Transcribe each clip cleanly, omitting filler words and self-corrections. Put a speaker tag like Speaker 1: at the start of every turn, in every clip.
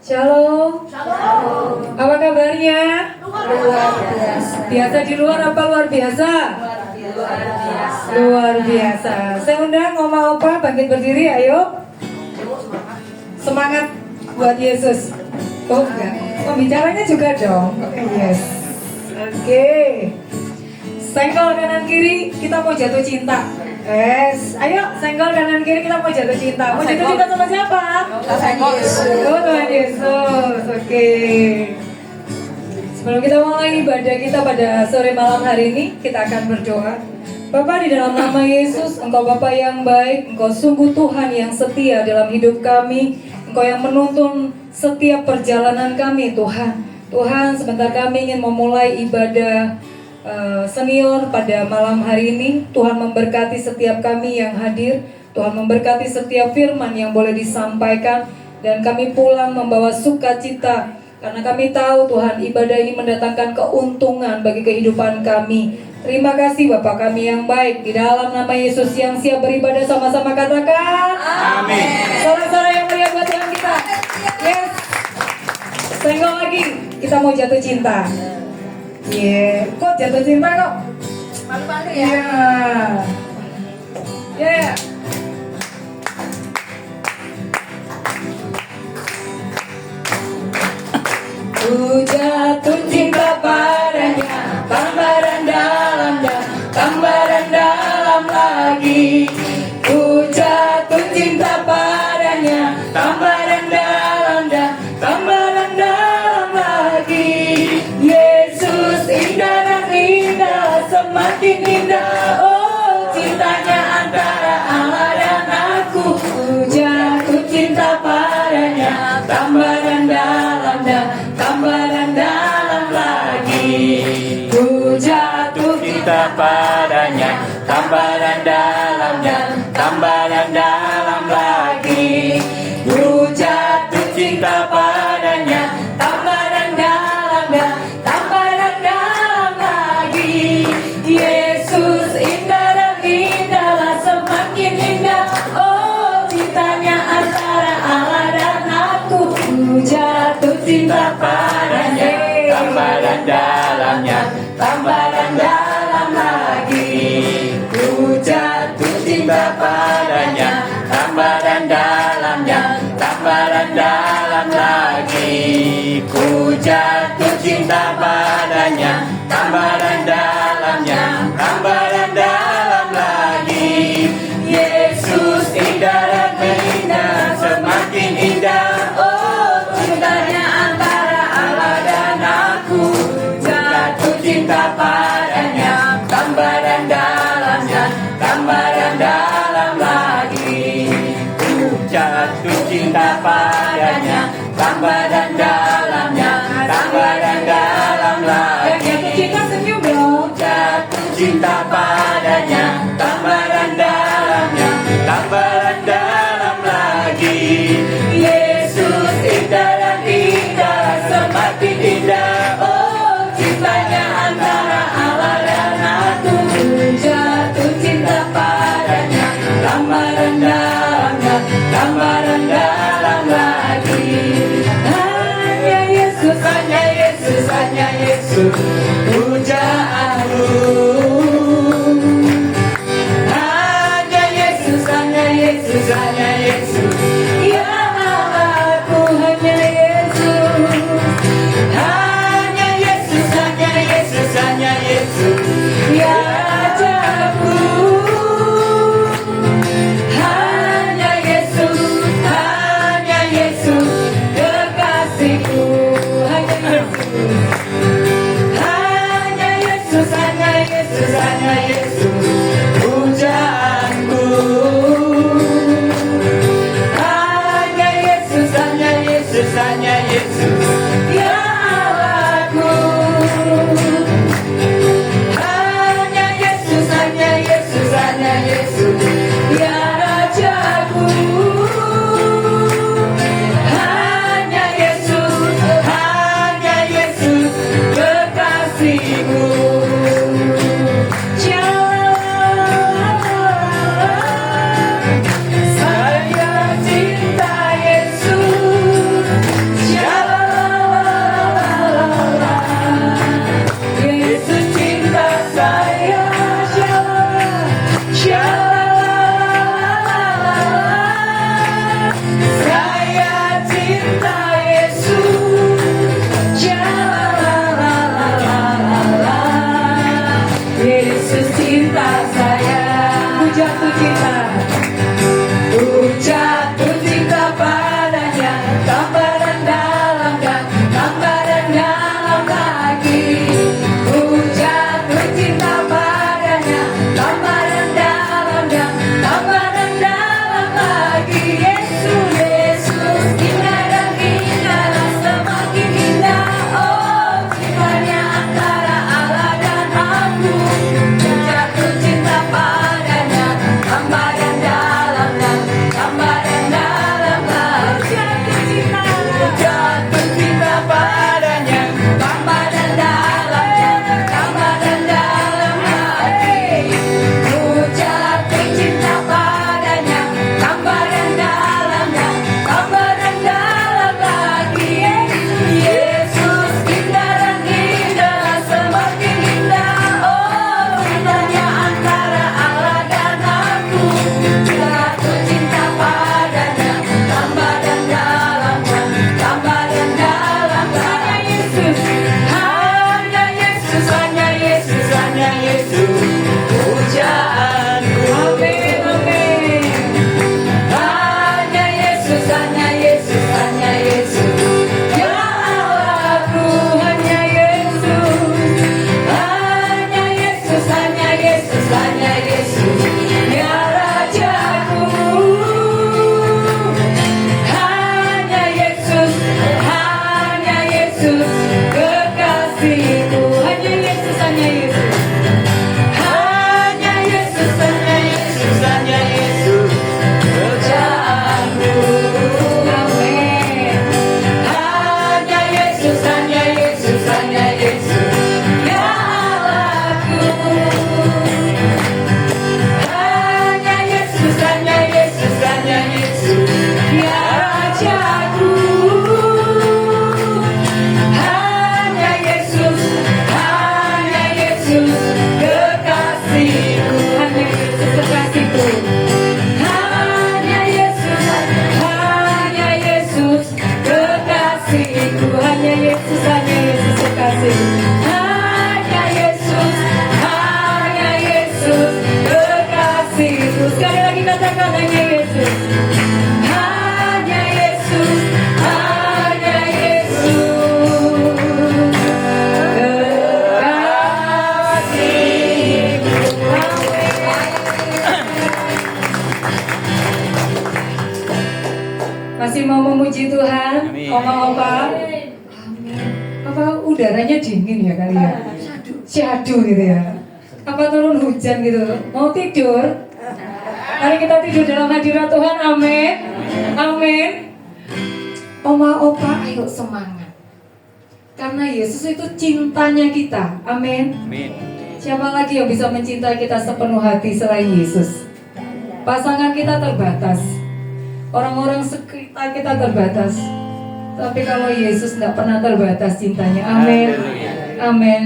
Speaker 1: Shalom.
Speaker 2: Shalom.
Speaker 1: Apa kabarnya?
Speaker 2: Luar biasa.
Speaker 1: Biasa di luar apa luar biasa?
Speaker 2: Luar biasa.
Speaker 1: Luar biasa. Saya undang Oma Opa bangkit berdiri, ayo. Semangat buat Yesus. Oh enggak, pembicaranya juga dong. Yes. Oke. Senggol kanan kiri, kita mau jatuh cinta. Yes, ayo senggol kanan kiri, kita mau jatuh cinta. Mau jatuh cinta sama siapa?
Speaker 2: Tuhan Yesus.
Speaker 1: Oh Tuhan Yesus. Oke. Sebelum kita mulai ibadah kita pada sore malam hari ini, kita akan berdoa. Bapa, di dalam nama Yesus, Engkau Bapa yang baik, Engkau sungguh Tuhan yang setia dalam hidup kami. Engkau yang menuntun setiap perjalanan kami, Tuhan. Tuhan, sebentar kami ingin memulai ibadah senior pada malam hari ini. Tuhan memberkati setiap kami yang hadir. Tuhan memberkati setiap firman yang boleh disampaikan. Dan kami pulang membawa sukacita. Karena kami tahu Tuhan, ibadah ini mendatangkan keuntungan bagi kehidupan kami. Terima kasih Bapa kami yang baik. Di dalam nama Yesus yang siap beribadah, sama-sama katakan
Speaker 3: Amin.
Speaker 1: Sorak-sorak yang meriah buat Tuhan kita. Yes. Senggol lagi. Kita mau jatuh cinta. Kok jatuh cinta kok?
Speaker 2: Malu-malu ya.
Speaker 1: Yeah. Ku jatuh cinta padanya, gambaran dalam dan gambaran dalam lagi. Ku jatuh cinta padanya, gambaran dalam dan gambaran dalam lagi. Yesus indah dan indah, semakin indah. Oh, cintanya antara Allah dan aku. Ku jatuh cinta padanya, gambaran dalam dan gambaran dalam lagi. Ku jatuh
Speaker 3: Cinta padanya, gambaran dalam dan gambaran dalam lagi.
Speaker 1: Ku jatuh
Speaker 3: Cinta padanya,
Speaker 1: gambaran dalam dan gambaran dalam lagi. Yesus indah dan indahlah, semakin indah. Oh, cintanya antara Allah dan aku. Ku jatuh cinta padanya,
Speaker 3: gambaran dalamnya,
Speaker 1: gambaran dalam lagi. Ku jatuh
Speaker 3: cinta padanya, gambaran dalamnya, gambaran dalam lagi. Ku jatuh cinta padanya, gambaran dalamnya, gambaran dalam lagi. Yesus indah dan indah, semakin indah.
Speaker 1: Oh, cintanya antara Allah dan aku.
Speaker 3: Jatuh cinta padanya, gambaran dalamnya, gambaran dalam lagi. Ku jatuh cinta padanya, gambaran dalamnya, gambaran dalam lagi.
Speaker 1: Jatuh cinta senyum dong.
Speaker 3: Jatuh cinta padanya, gambaran dalamnya, gambaran dalam lagi. Yesus indah dan indah, semakin indah. Oh, cintanya antara Allah dan aku.
Speaker 1: Jatuh cinta
Speaker 3: Padanya, gambaran dalamnya, gambaran dalam lagi.
Speaker 1: hanya Yesus,
Speaker 3: Hanya Yesus, hanya Yesus, pujaanku. Hanya Yesus, hanya Yesus, hanya Yesus,
Speaker 1: ya Allahku, hanya Yesus.
Speaker 3: hanya Yesus, hanya Yesus, hanya Yesus,
Speaker 1: Ya Rajaku,
Speaker 3: hanya Yesus, hanya Yesus,
Speaker 1: kekasihku, hanya Yesus.
Speaker 3: hanya Yesus, hanya Yesus, hanya Yesus, pujaanku. Hanya Yesus, hanya Yesus, hanya Yesus,
Speaker 1: Ya Allahku,
Speaker 3: hanya Yesus, hanya Yesus, hanya Yesus,
Speaker 1: ya Rajaku,
Speaker 3: hanya Yesus, hanya Yesus, kekasihmu.
Speaker 1: Shalom.
Speaker 3: Saya cinta Yesus,
Speaker 1: kekasihku, hanya Yesus kekasihku. Hanya Yesus kekasihku. Sekali lagi katakan hanya Yesus. Hanya Yesus Masih mau memuji Tuhan,
Speaker 3: Amin.
Speaker 1: Oma-opa. Amin. Apa udaranya dingin ya kali ya? Syadu gitu ya. Apa turun hujan gitu? Mau tidur? Mari kita tidur dalam hadirat Tuhan. Amin. Amin. Oma-opa, ayo semangat. Karena Yesus itu cintanya kita. Amin.
Speaker 3: Amin.
Speaker 1: Siapa lagi yang bisa mencintai kita sepenuh hati selain Yesus? Pasangan kita terbatas, orang-orang sekitar kita terbatas. Tapi kalau Yesus nggak pernah terbatas cintanya. Amin. Amin.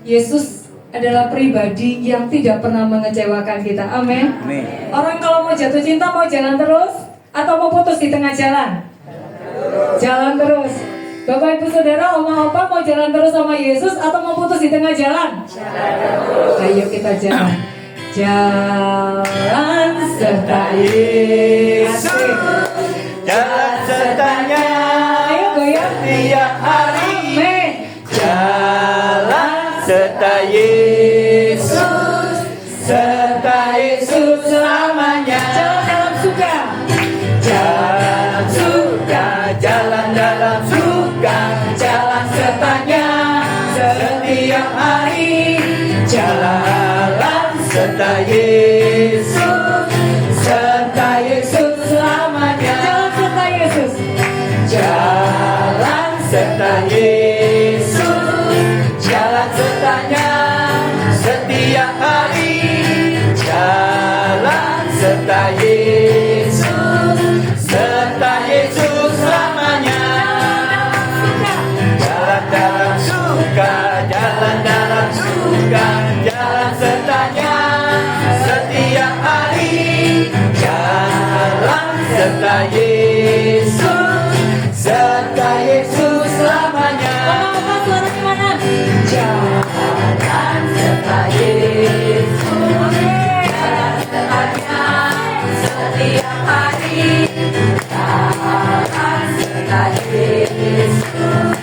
Speaker 1: Yesus adalah pribadi yang tidak pernah mengecewakan kita. Amin.
Speaker 3: Amin.
Speaker 1: Orang kalau mau jatuh cinta mau jalan terus atau mau putus di tengah jalan? Jalan terus. Bapak ibu saudara, oma opa mau jalan terus sama Yesus atau mau putus di tengah jalan? Ayo kita jalan. Jalan serta Yesus.
Speaker 3: Jalan sertanya
Speaker 1: Ayo goyang.
Speaker 3: setiap hari.
Speaker 1: Amin.
Speaker 3: Jalan serta Yesus, serta Yesus selamanya.
Speaker 1: Jalan dalam suka.
Speaker 3: Jalan suka, jalan dalam suka, jalan sertanya setiap hari. Jalan serta Yesus, serta Yesus selamanya.
Speaker 1: Jalan serta Yesus.
Speaker 3: Jalan serta Yesus, jalan sertanya setiap hari. Jalan serta Yesus, serta Yesus selamanya. Jalan dalam suka, jalan dalam suka, jalan sertanya setiap hari. Jalan serta Yesus, serta Yesus selamanya.
Speaker 1: Oma suaranya mana?
Speaker 3: Jalan serta Yesus, jalan sertanya setiap hari. Jalan serta Yesus,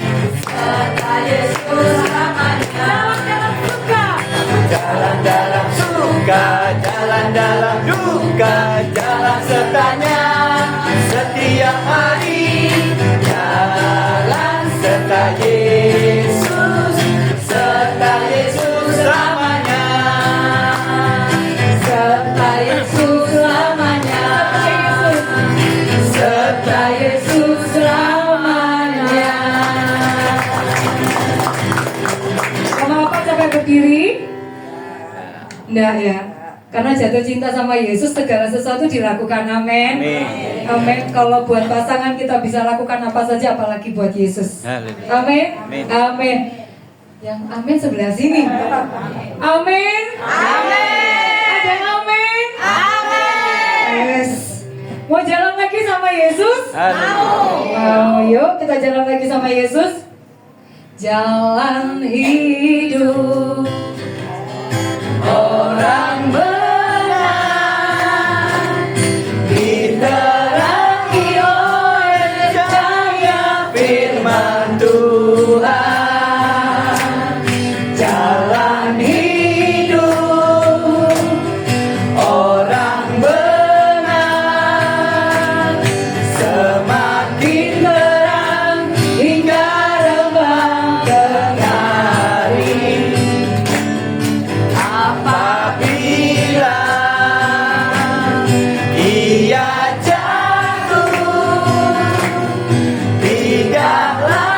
Speaker 3: serta Yesus selamanya. Jalan dalam suka, jalan dalam duka, jalan sertanya setiap hari. Jalan serta Yesus, serta Yesus selamanya.
Speaker 1: Serta Yesus selamanya. Serta Yesus selamanya. Kenapa capek berdiri? Enggak ya. Karena jatuh cinta sama Yesus segala sesuatu dilakukan. Amin.
Speaker 3: Amin.
Speaker 1: Amin. Kalau buat pasangan kita bisa lakukan apa saja, apalagi buat Yesus.
Speaker 3: Haleluya.
Speaker 1: Amin.
Speaker 3: Amin.
Speaker 1: Amin. Yang amin sebelah sini. Amin. Amin. Ada yang amin. Amin. Yes. Mau jalan lagi sama Yesus? Wow, yuk kita jalan lagi sama Yesus. Jalan hidup orang benar
Speaker 3: Diterangi oleh cahaya firman Tuhan. Jalan hidup orang benar semakin terang hingga rembang tengah hari. Apabila ia jatuh, tidaklah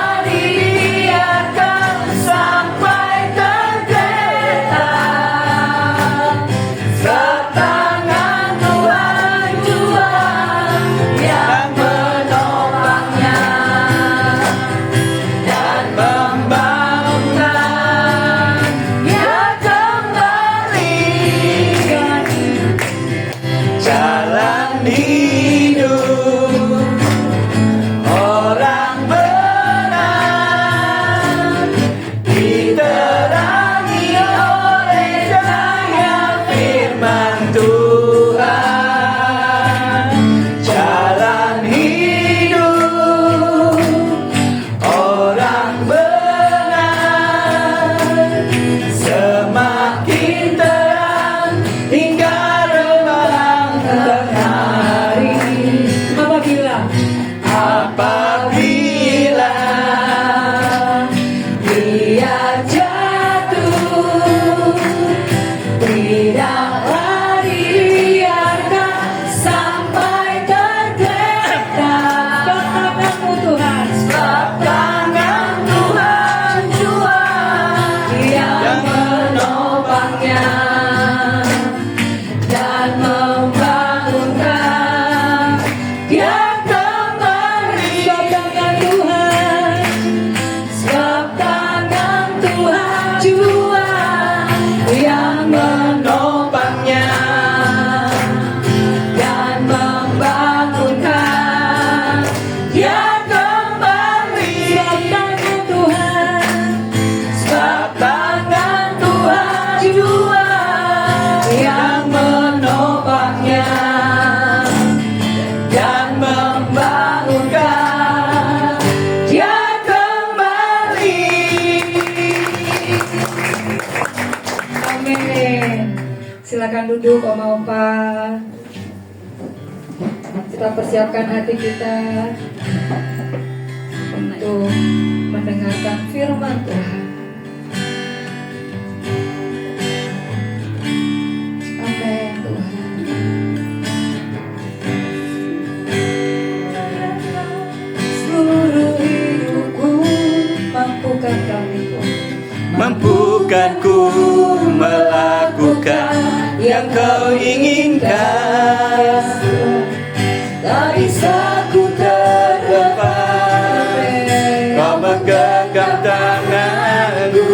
Speaker 1: silakan duduk Oma-Opa. Kita persiapkan hati kita untuk mendengarkan firman Tuhan. Amin Tuhan. Seluruh hidupku mampukan kami
Speaker 3: Mampukan ku melakukan yang kau inginkan. Tak bisa ku terlepas, kau menggenggam tanganku.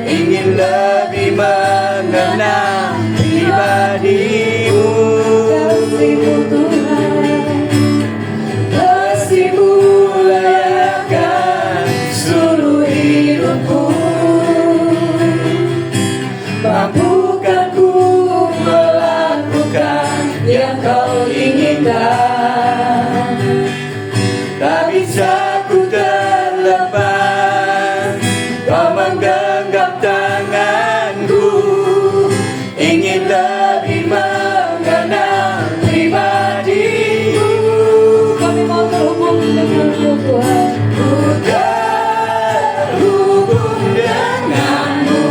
Speaker 3: Ingin lebih mengenal pribadimu.
Speaker 1: Kasih-Mu Tuhan,
Speaker 3: Kasih-Mu layakkan seluruh hidupku. Mampukan ku melakukan yang kau inginkan. Tak bisa ku terlepas, kau menggenggam tanganku. Ingin lebih mengenal pribadimu.
Speaker 1: kami mau terhubung dengan-Mu Tuhan.
Speaker 3: Ku terhubung denganmu,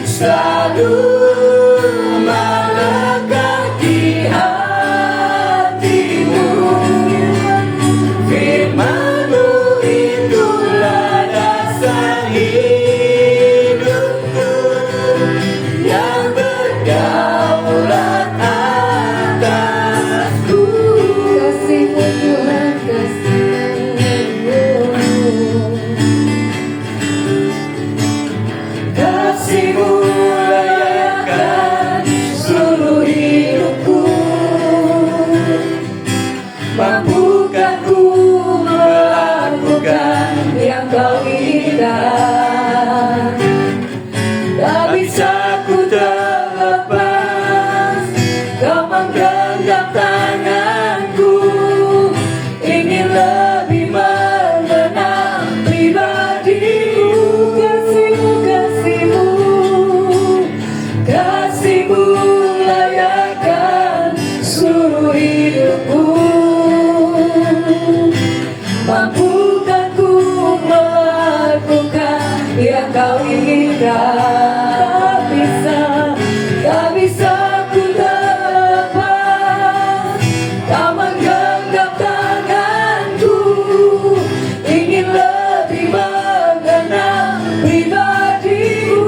Speaker 3: selalu melekat di hatimu. Firman-Mu itulah dasar hidupku, yang berdaulat atasku.
Speaker 1: Kasih-Mu Tuhan,
Speaker 3: Kasih-Mu layakkan seluruh hidupku. Mampukan ku melakukan yang kau inginkan. Tak bisa ku terlepas, kau menggenggam tanganku. Ingin lebih mengenal pribadimu. Kasih-Mu, Kasih-Mu, Kasih-Mu layakkan seluruh hidupku. Mampukan ku melakukan yang kau inginkan. Tak bisa ku terlepas, kau menggenggam tanganku. Ingin lebih mengenal pribadimu.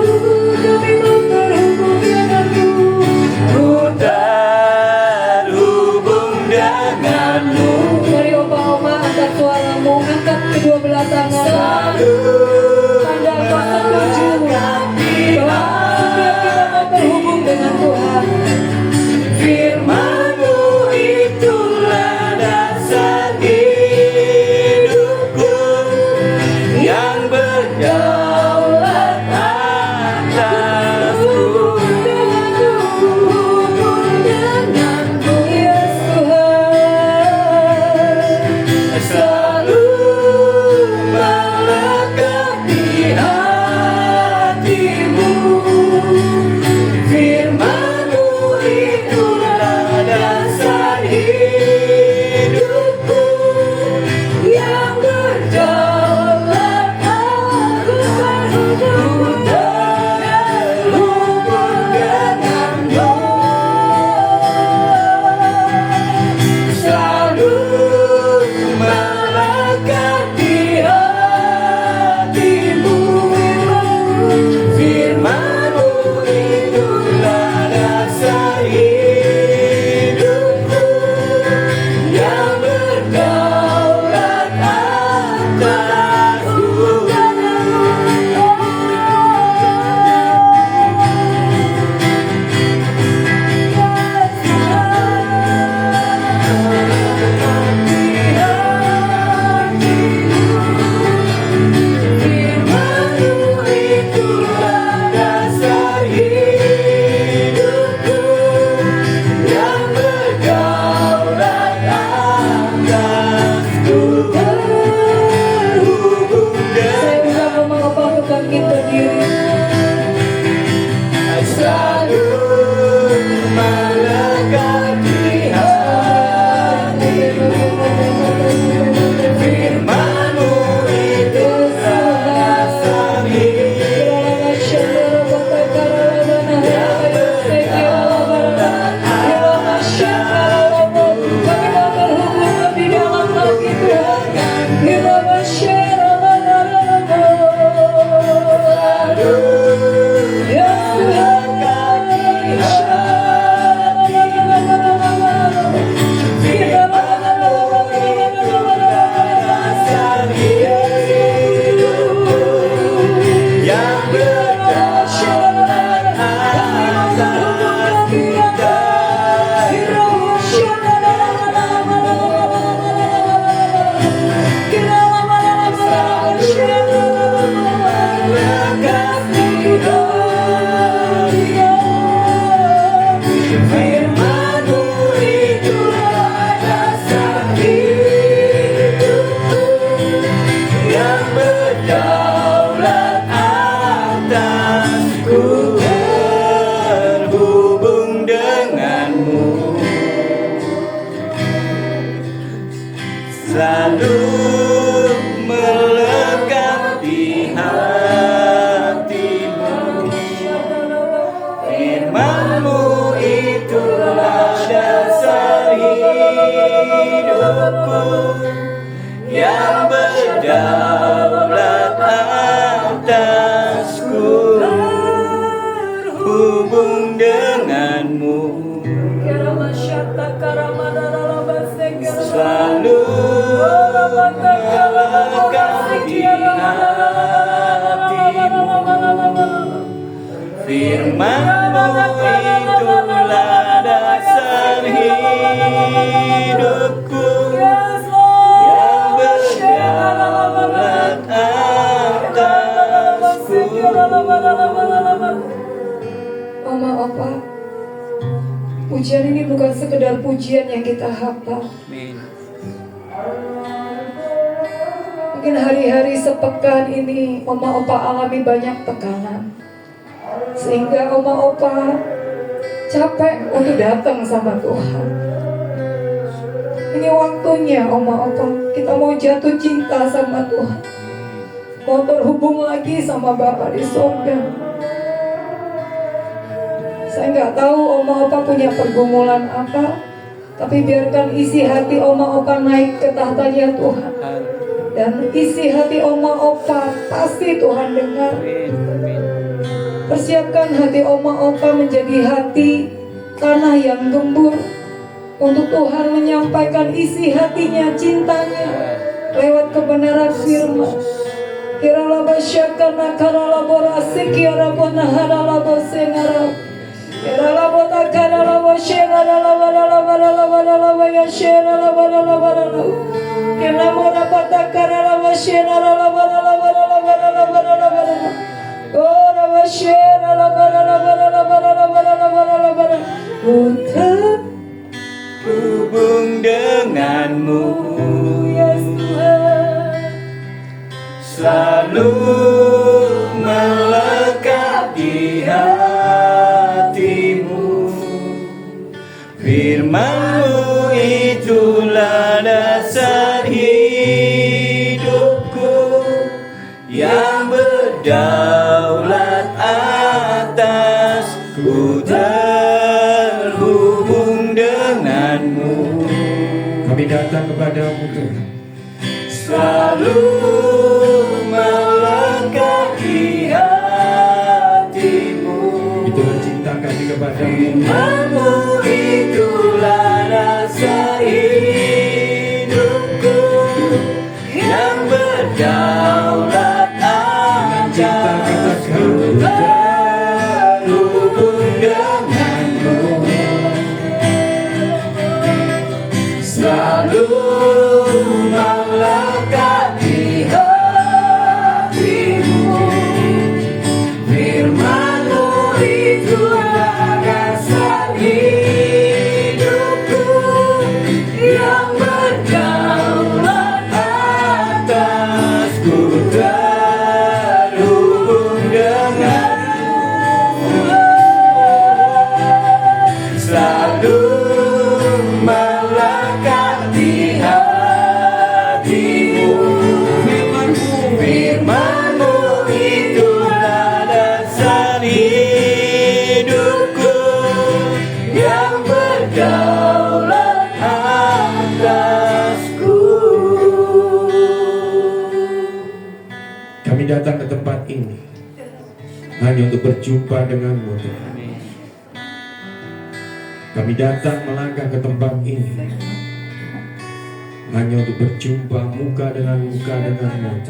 Speaker 3: Kami mau terhubung denganmu. Ku terhubung denganmu.
Speaker 1: Mari Oma-Oma angkat suaramu, angkat kedua belah tangan. Tanda kau setuju bahwa setiap kita mau terhubung dengan Tuhan.
Speaker 3: Firman-Mu itulah dasar hidupku, yang berdaulat atasku.
Speaker 1: Yes Tuhan.
Speaker 3: Selalu melekat di hatimu. Firman-Mu itulah dasar hidupku, yang berdaulat atasku. Terhubung denganmu, selalu melekat di hatimu. Firman-Mu itulah dasar hidupku, yang berdaulat atasku. Firman-Mu itulah dasar hidupku, yang berdaulat atasku. Terhubung
Speaker 1: Saya undang Oma-Opa untuk bangkit berdiri.
Speaker 3: selalu melekat di hatimu. Firman-Mu itulah dasar hidupku yang berdaulat atasku, hubung denganmu selalu melekat di hatimu. Firman-Mu itulah dasar hidupku yang berdaulat atasku.
Speaker 1: Oma, Opa, pujian ini bukan sekedar pujian yang kita hafal. Mungkin hari-hari sepekan ini Oma Opa alami banyak tekanan, sehingga Oma Opa capek untuk datang sama Tuhan. Ini waktunya Oma Opa kita mau jatuh cinta sama Tuhan, mau terhubung lagi sama Bapa di sorga. Saya nggak tahu Oma Opa punya pergumulan apa, tapi biarkan isi hati Oma Opa naik ke tahtanya Tuhan. Dan isi hati Oma Opa pasti Tuhan dengar. Persiapkan hati Oma Opa menjadi hati tanah yang gembur, untuk Tuhan menyampaikan isi hatinya, cintanya lewat kebenaran firman. Kirala basyakana karala borasi kirala bonahara bosenara. Kirala bota karala bosenara la yashera la. Kena mora pata karala bosenara la. Ora bosenara la.
Speaker 3: Hubung denganmu,
Speaker 1: Yes Tuhan,
Speaker 3: selalu melekat di hatimu. Firman-Mu itulah dasar hidupku yang berdaulat atasku, terhubung denganmu.
Speaker 4: Kami datang kepadamu Tuhan,
Speaker 3: Selalu melekat di hatimu.
Speaker 4: itulah cinta kami kepadamu.
Speaker 3: Firman-Mu itulah dasar hidupku yang berdaulat atasku, terhubung denganmu. Selalu melekat di hatimu. Firman-Mu itulah dasar hidupku yang berdaulat atasku, terhubung denganmu. Selalu melekat di hatimu. Firman-Mu itulah dasar hidupku yang berdaulat atasku.
Speaker 4: Kami datang ke tempat ini hanya untuk berjumpa denganmu Tuhan. Kami datang melangkah ke tempat ini hanya untuk berjumpa muka dengan denganmu.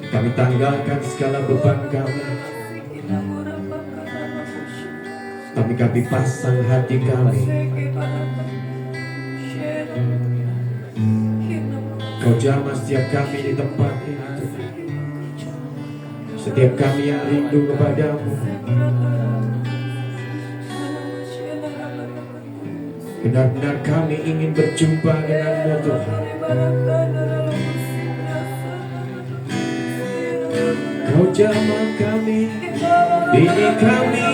Speaker 4: Kami tanggalkan segala beban kami. Kami pasang hati kami. Kau jamah setiap kami di tempat ini Tuhan. Setiap kami yang rindu kepadamu. Benar-benar kami ingin berjumpa denganmu Tuhan. Kau jamah kami, bini kami,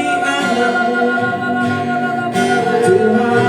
Speaker 4: anakmu Tuhan.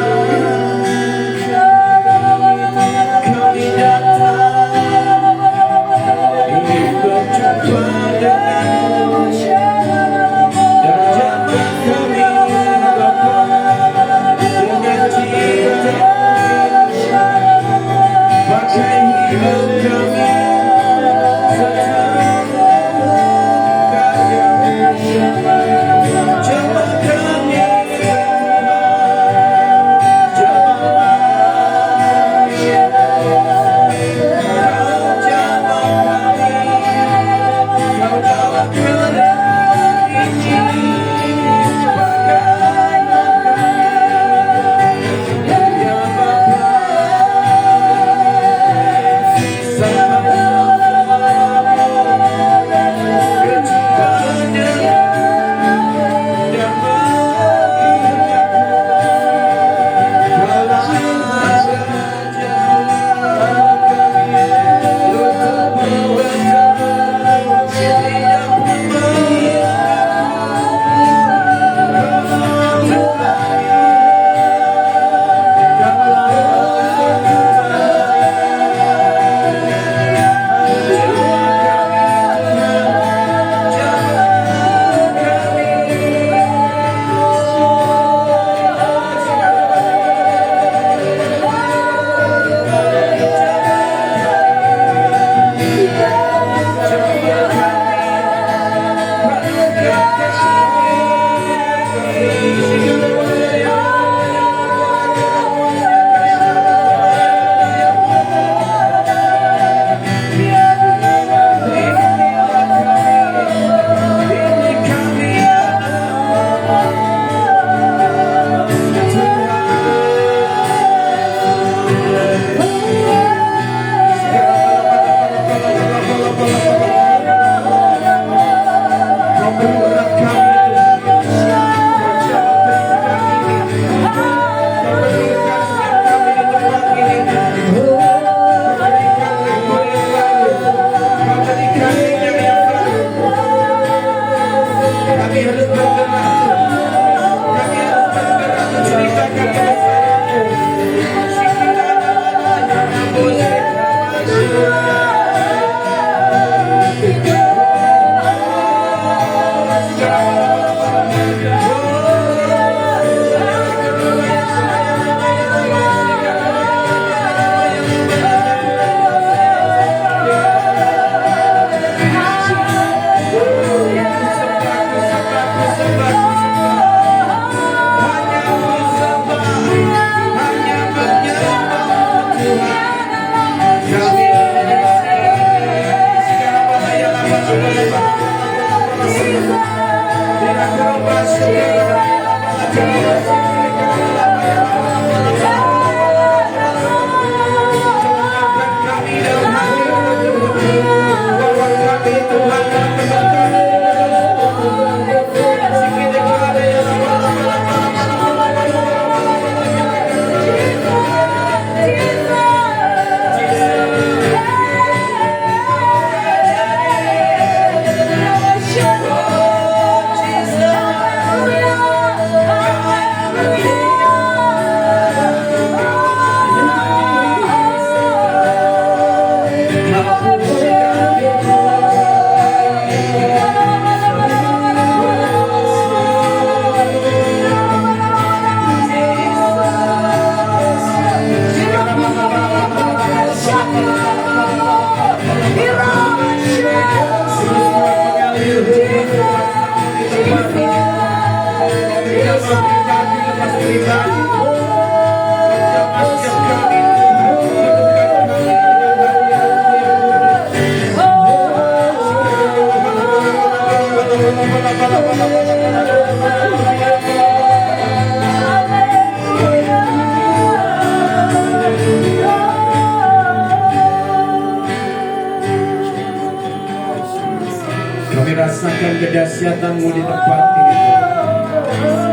Speaker 4: kedahsyatan-Mu di tempat ini Tuhan.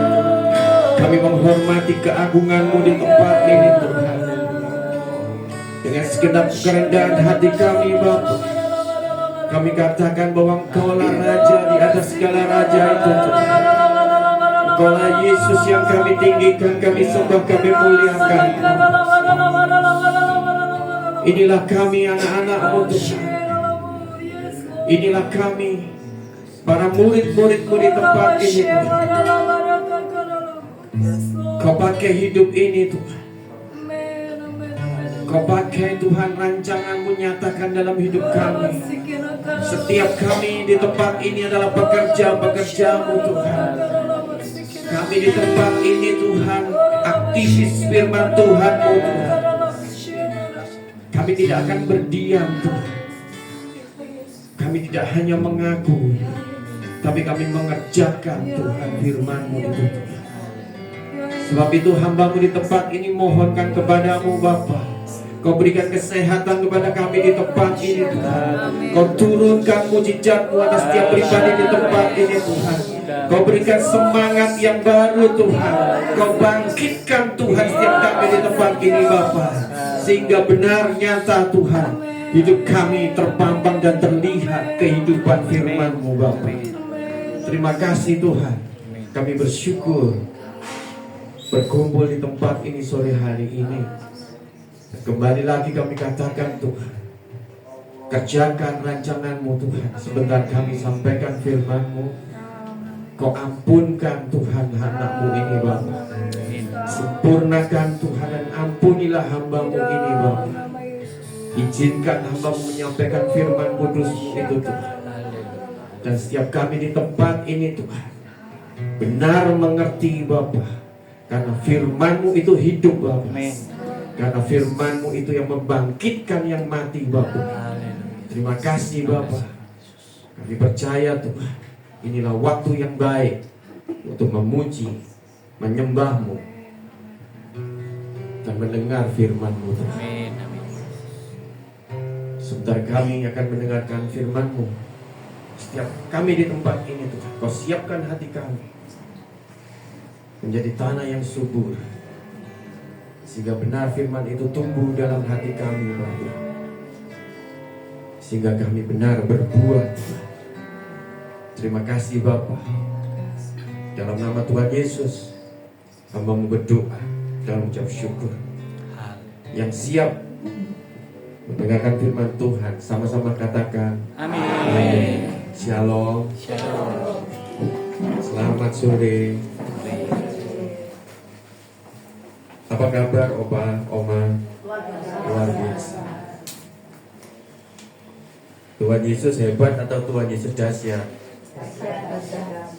Speaker 4: Kami menghormati keagungan-Mu di tempat ini Tuhan. Dengan segenap kerendahan hati kami Bapa, kami katakan bahwa Engkau-lah Raja di atas segala raja itu Tuhan. Engkau-lah Yesus yang kami tinggikan, kami sembah, kami muliakan. Inilah kami anak-anak-Mu Tuhan. Inilah kami para murid-murid-Mu di tempat ini Tuhan. Kau pakai hidup ini Tuhan. Kau pakai Tuhan rancangan-Mu nyatakan dalam hidup kami. Setiap kami di tempat ini adalah pekerja-pekerja-Mu Tuhan. Kami di tempat ini Tuhan, aktivis firman Tuhan-Mu Tuhan. Kami tidak akan berdiam Tuhan. Kami tidak hanya mengaku, tapi kami mengerjakan Tuhan firman-Mu itu Tuhan. Sebab itu hamba-Mu di tempat ini mohonkan kepadamu Bapa, Kau berikan kesehatan kepada kami di tempat ini Tuhan. Kau turunkan mujizat-Mu atas setiap pribadi di tempat ini Tuhan. Kau berikan semangat yang baru Tuhan. Kau bangkitkan Tuhan setiap kami di tempat ini Bapa, sehingga benar nyata Tuhan hidup kami terpampang dan terlihat kehidupan firman-Mu Bapa. Terima kasih Tuhan. Kami bersyukur berkumpul di tempat ini sore hari ini. Kembali lagi kami katakan Tuhan, kerjakan rancangan-Mu Tuhan. Sebentar kami sampaikan firman-Mu. Kau ampunkan Tuhan anak-Mu ini Bapa. Sempurnakan Tuhan dan ampunilah hamba-Mu ini Bapa. Izinkan hamba-Mu menyampaikan firman kudus-Mu itu Tuhan. Dan setiap kami di tempat ini Tuhan benar mengerti Bapa, karena firman-Mu itu hidup Bapa. Karena firman-Mu itu yang membangkitkan yang mati Bapa. Terima kasih Bapa. Kami percaya Tuhan, inilah waktu yang baik untuk memuji, menyembah-Mu dan mendengar firman-Mu Tuhan. Sebentar kami akan mendengarkan firman-Mu. Setiap kami di tempat ini Tuhan, Kau siapkan hati kami menjadi tanah yang subur, sehingga benar firman itu tumbuh dalam hati kami Bapa. Sehingga kami benar berbuah Tuhan. Terima kasih Bapa. Dalam nama Tuhan Yesus, hamba-Mu berdoa dan mengucap syukur. Yang siap mendengarkan firman Tuhan, sama-sama katakan amin. Shalom. Selamat sore. Apa kabar Opa, Oma? Luar biasa. Tuhan Yesus hebat atau Tuhan Yesus dahsyat?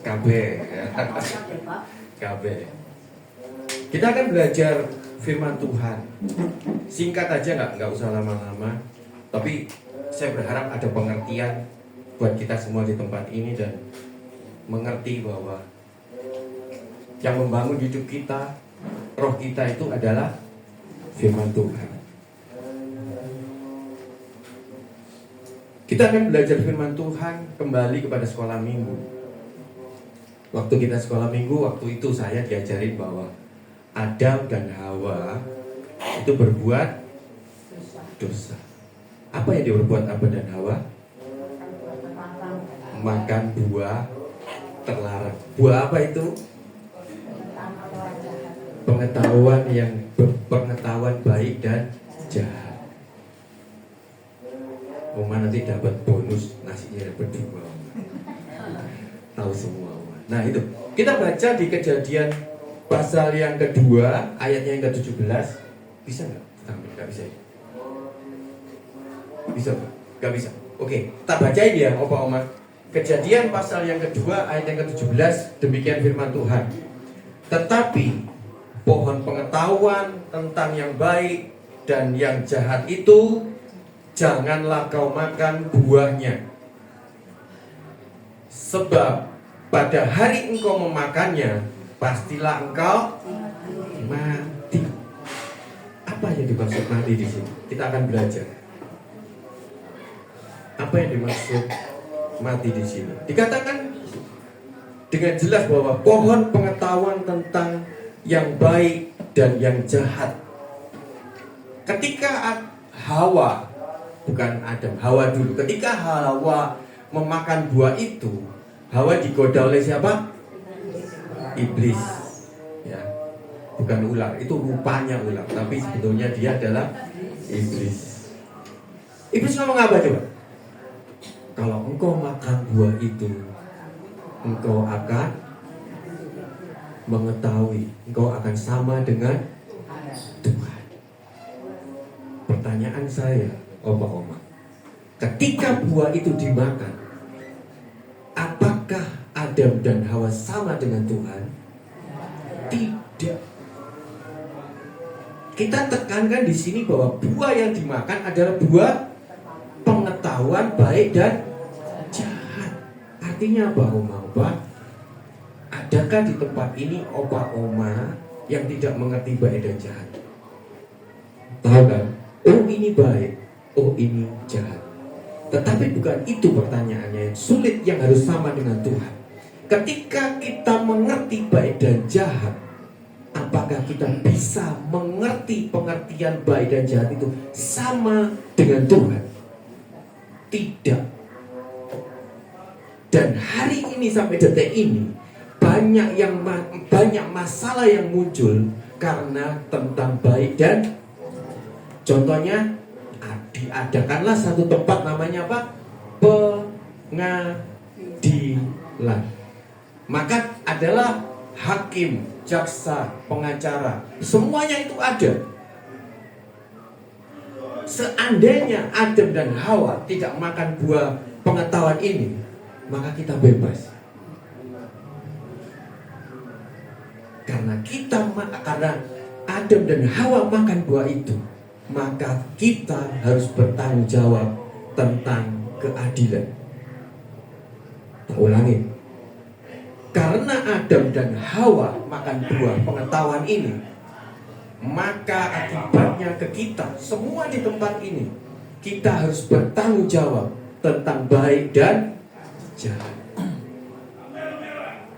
Speaker 4: KB. KB. Kita akan belajar firman Tuhan. Singkat aja, nggak usah lama-lama. Tapi saya berharap ada pengertian buat kita semua di tempat ini, dan mengerti bahwa yang membangun hidup kita, roh kita itu adalah firman Tuhan. Kita akan belajar firman Tuhan kembali kepada sekolah minggu. Waktu kita sekolah minggu, waktu itu saya diajarin bahwa Adam dan Hawa itu berbuat dosa. Apa yang diperbuat Adam dan Hawa? Makan buah terlarang. Buah apa itu? Pengetahuan baik dan jahat. Oma nanti dapat bonus nasinya berdua. Tahu semua Oma. Nah itu kita baca di Kejadian pasal yang kedua, ayatnya yang ke-17. Bisa nggak? Nggak bisa ya? Bisa nggak? Nggak bisa. Oke, tak bacain ya Opa Oma. Kejadian pasal yang kedua, ayat yang ke-17. Demikian firman Tuhan. Tetapi pohon pengetahuan tentang yang baik dan yang jahat itu janganlah kau makan buahnya, sebab pada hari engkau memakannya pastilah engkau mati. Apa yang dimaksud mati di sini? Kita akan belajar. Apa yang dimaksud mati di sini? Dikatakan dengan jelas bahwa pohon pengetahuan tentang yang baik dan yang jahat. Ketika Hawa, bukan Adam, Hawa dulu. Ketika Hawa memakan buah itu, Hawa digoda oleh siapa? Iblis. Ya, bukan ular. Itu rupanya ular, tapi sebetulnya dia adalah iblis. Iblis ngomong apa coba? Kalau engkau makan buah itu, engkau akan mengetahui, engkau akan sama dengan Tuhan. Pertanyaan saya, Oma-oma, ketika buah itu dimakan, apakah Adam dan Hawa sama dengan Tuhan? Tidak. Kita tekankan di sini bahwa buah yang dimakan adalah buah pengetahuan baik dan jahat. Artinya apa, Oma-oma? Adakah di tempat ini opa-oma yang tidak mengerti baik dan jahat? Tahu kan? Oh ini baik, oh ini jahat. Tetapi bukan itu pertanyaannya. Yang sulit yang harus sama dengan Tuhan. Ketika kita mengerti baik dan jahat, apakah kita bisa mengerti pengertian baik dan jahat itu sama dengan Tuhan? Tidak. Dan hari ini sampai detik ini banyak masalah yang muncul karena tentang baik dan contohnya diadakanlah satu tempat namanya apa? Pengadilan. Maka adalah hakim, jaksa, pengacara, semuanya itu ada. Seandainya Adam dan Hawa tidak makan buah pengetahuan ini, maka kita bebas. Karena Adam dan Hawa makan buah itu, maka kita harus bertanggung jawab tentang keadilan. Tak ulangi. Karena Adam dan Hawa makan buah pengetahuan ini, maka akibatnya ke kita semua di tempat ini, kita harus bertanggung jawab tentang baik dan jahat.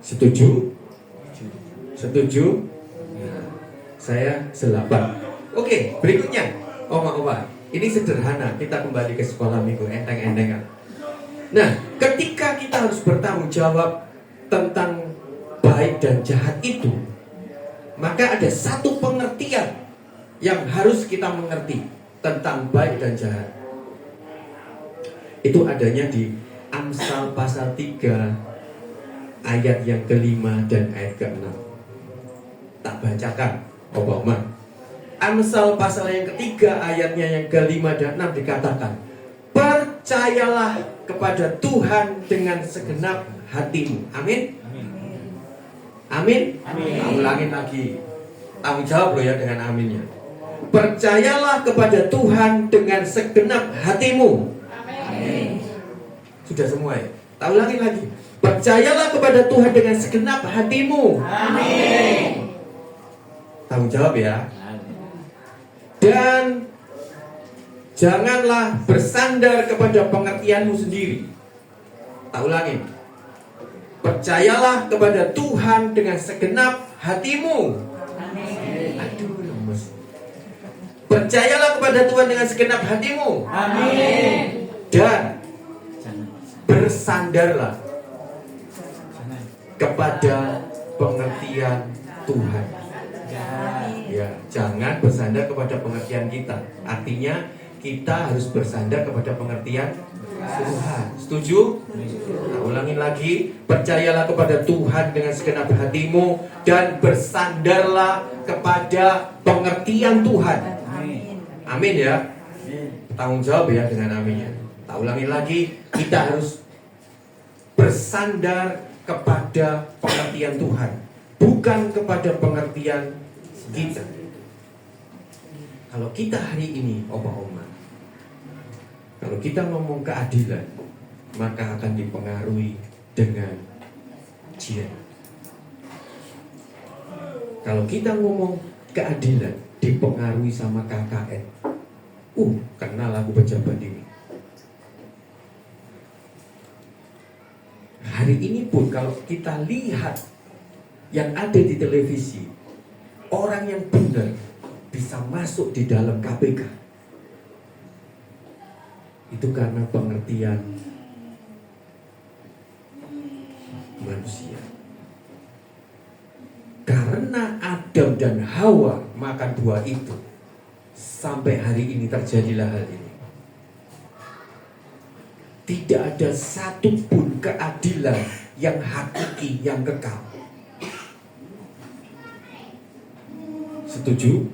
Speaker 4: Setuju? Setuju? Nah, saya selapan. Oke, berikutnya, Oma-oma, ini sederhana. Kita kembali ke sekolah minggu, enteng-entengan. Nah, ketika kita harus bertanggung jawab tentang baik dan jahat itu, maka ada satu pengertian yang harus kita mengerti tentang baik dan jahat. Itu adanya di Amsal pasal 3 ayat yang ke-5 dan ayat ke-6. Tak bacakan, Oma-oma. Amsal pasal yang ketiga ayatnya yang ke-5 dan 6 dikatakan, percayalah kepada Tuhan dengan segenap hatimu. Amin. Amin. Amin. Ulangin lagi. Tanggung jawab loh ya dengan aminnya. Percayalah kepada Tuhan dengan segenap hatimu. Amin. Sudah semua ya. Tak ulangin lagi. Percayalah kepada Tuhan dengan segenap hatimu. Amin. Tanggung jawab ya. Dan janganlah bersandar kepada pengertianmu sendiri. Tak ulangin. Percayalah kepada Tuhan dengan segenap hatimu. Amin. Aduh, lemes. Percayalah kepada Tuhan dengan segenap hatimu. Amin. Dan bersandarlah kepada pengertian Tuhan. Ya, jangan bersandar kepada pengertian kita. Artinya kita harus bersandar kepada pengertian Tuhan. Setuju? Nah, ulangin lagi. Percayalah kepada Tuhan dengan segenap hatimu dan bersandarlah kepada pengertian Tuhan. Amin ya. Tanggung jawab ya dengan aminnya. Tak ulangin lagi. Kita harus bersandar kepada pengertian Tuhan, bukan kepada pengertian kita. Kalau kita hari ini, Oma-oma, kalau kita ngomong keadilan, maka akan dipengaruhi dengan jihad. Kalau kita ngomong keadilan, dipengaruhi sama KKN. Kenal aku pejabat ini. Hari
Speaker 5: hari ini pun kalau kita lihat yang ada di televisi, orang yang benar bisa masuk di dalam KPK. Itu karena pengertian manusia. Karena Adam dan Hawa makan buah itu, sampai hari ini terjadilah hal ini. Tidak ada satupun keadilan yang hakiki, yang kekal. Setuju?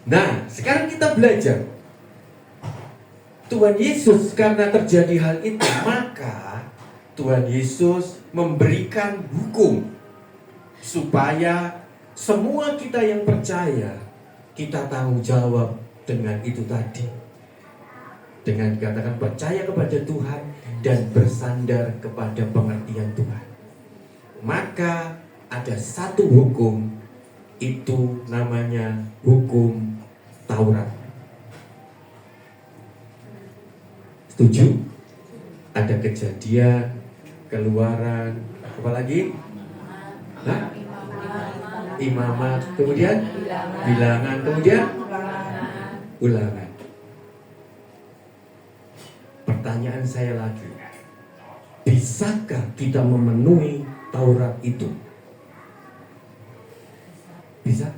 Speaker 5: Nah, sekarang kita belajar. Tuhan Yesus karena terjadi hal itu, maka Tuhan Yesus memberikan hukum supaya semua kita yang percaya, kita tanggung jawab dengan itu tadi. Dengan dikatakan percaya kepada Tuhan dan bersandar kepada pengertian Tuhan. Maka ada satu hukum, itu namanya hukum Taurat. Setuju? Ada Kejadian, Keluaran, apa lagi? Hah? Imamat, kemudian Bilangan, kemudian Ulangan. Pertanyaan saya lagi, bisakah kita memenuhi Taurat itu? Bisa?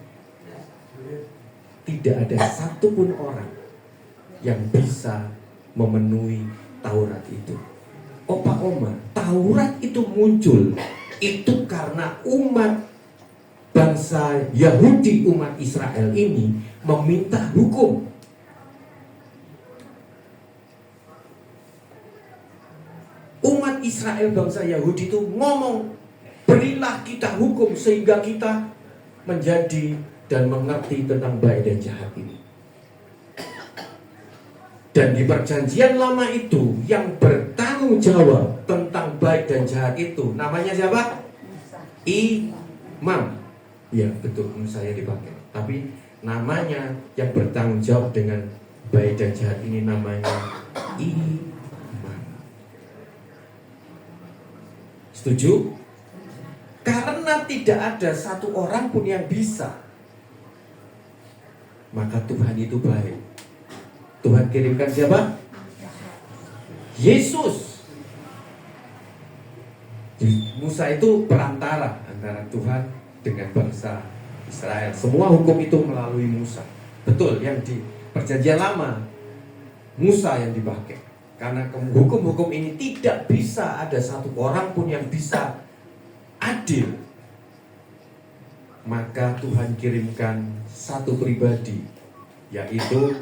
Speaker 5: Tidak ada satupun orang yang bisa memenuhi Taurat itu. Opa Oma, Taurat itu muncul itu karena umat bangsa Yahudi, umat Israel ini meminta hukum. Umat Israel bangsa Yahudi itu ngomong, berilah kita hukum sehingga kita menjadi dan mengerti tentang baik dan jahat ini. Dan di perjanjian lama itu yang bertanggung jawab tentang baik dan jahat itu namanya siapa? Imam. Ya betul, saya dipakai. Tapi namanya yang bertanggung jawab dengan baik dan jahat ini namanya imam. Setuju? Karena tidak ada satu orang pun yang bisa, maka Tuhan itu baik. Tuhan kirimkan siapa? Yesus. Musa itu perantara antara Tuhan dengan bangsa Israel. Semua hukum itu melalui Musa. Betul, yang di perjanjian lama Musa yang dipakai. Karena hukum-hukum ini tidak bisa ada satu orang pun yang bisa adil. Maka Tuhan kirimkan satu pribadi, yaitu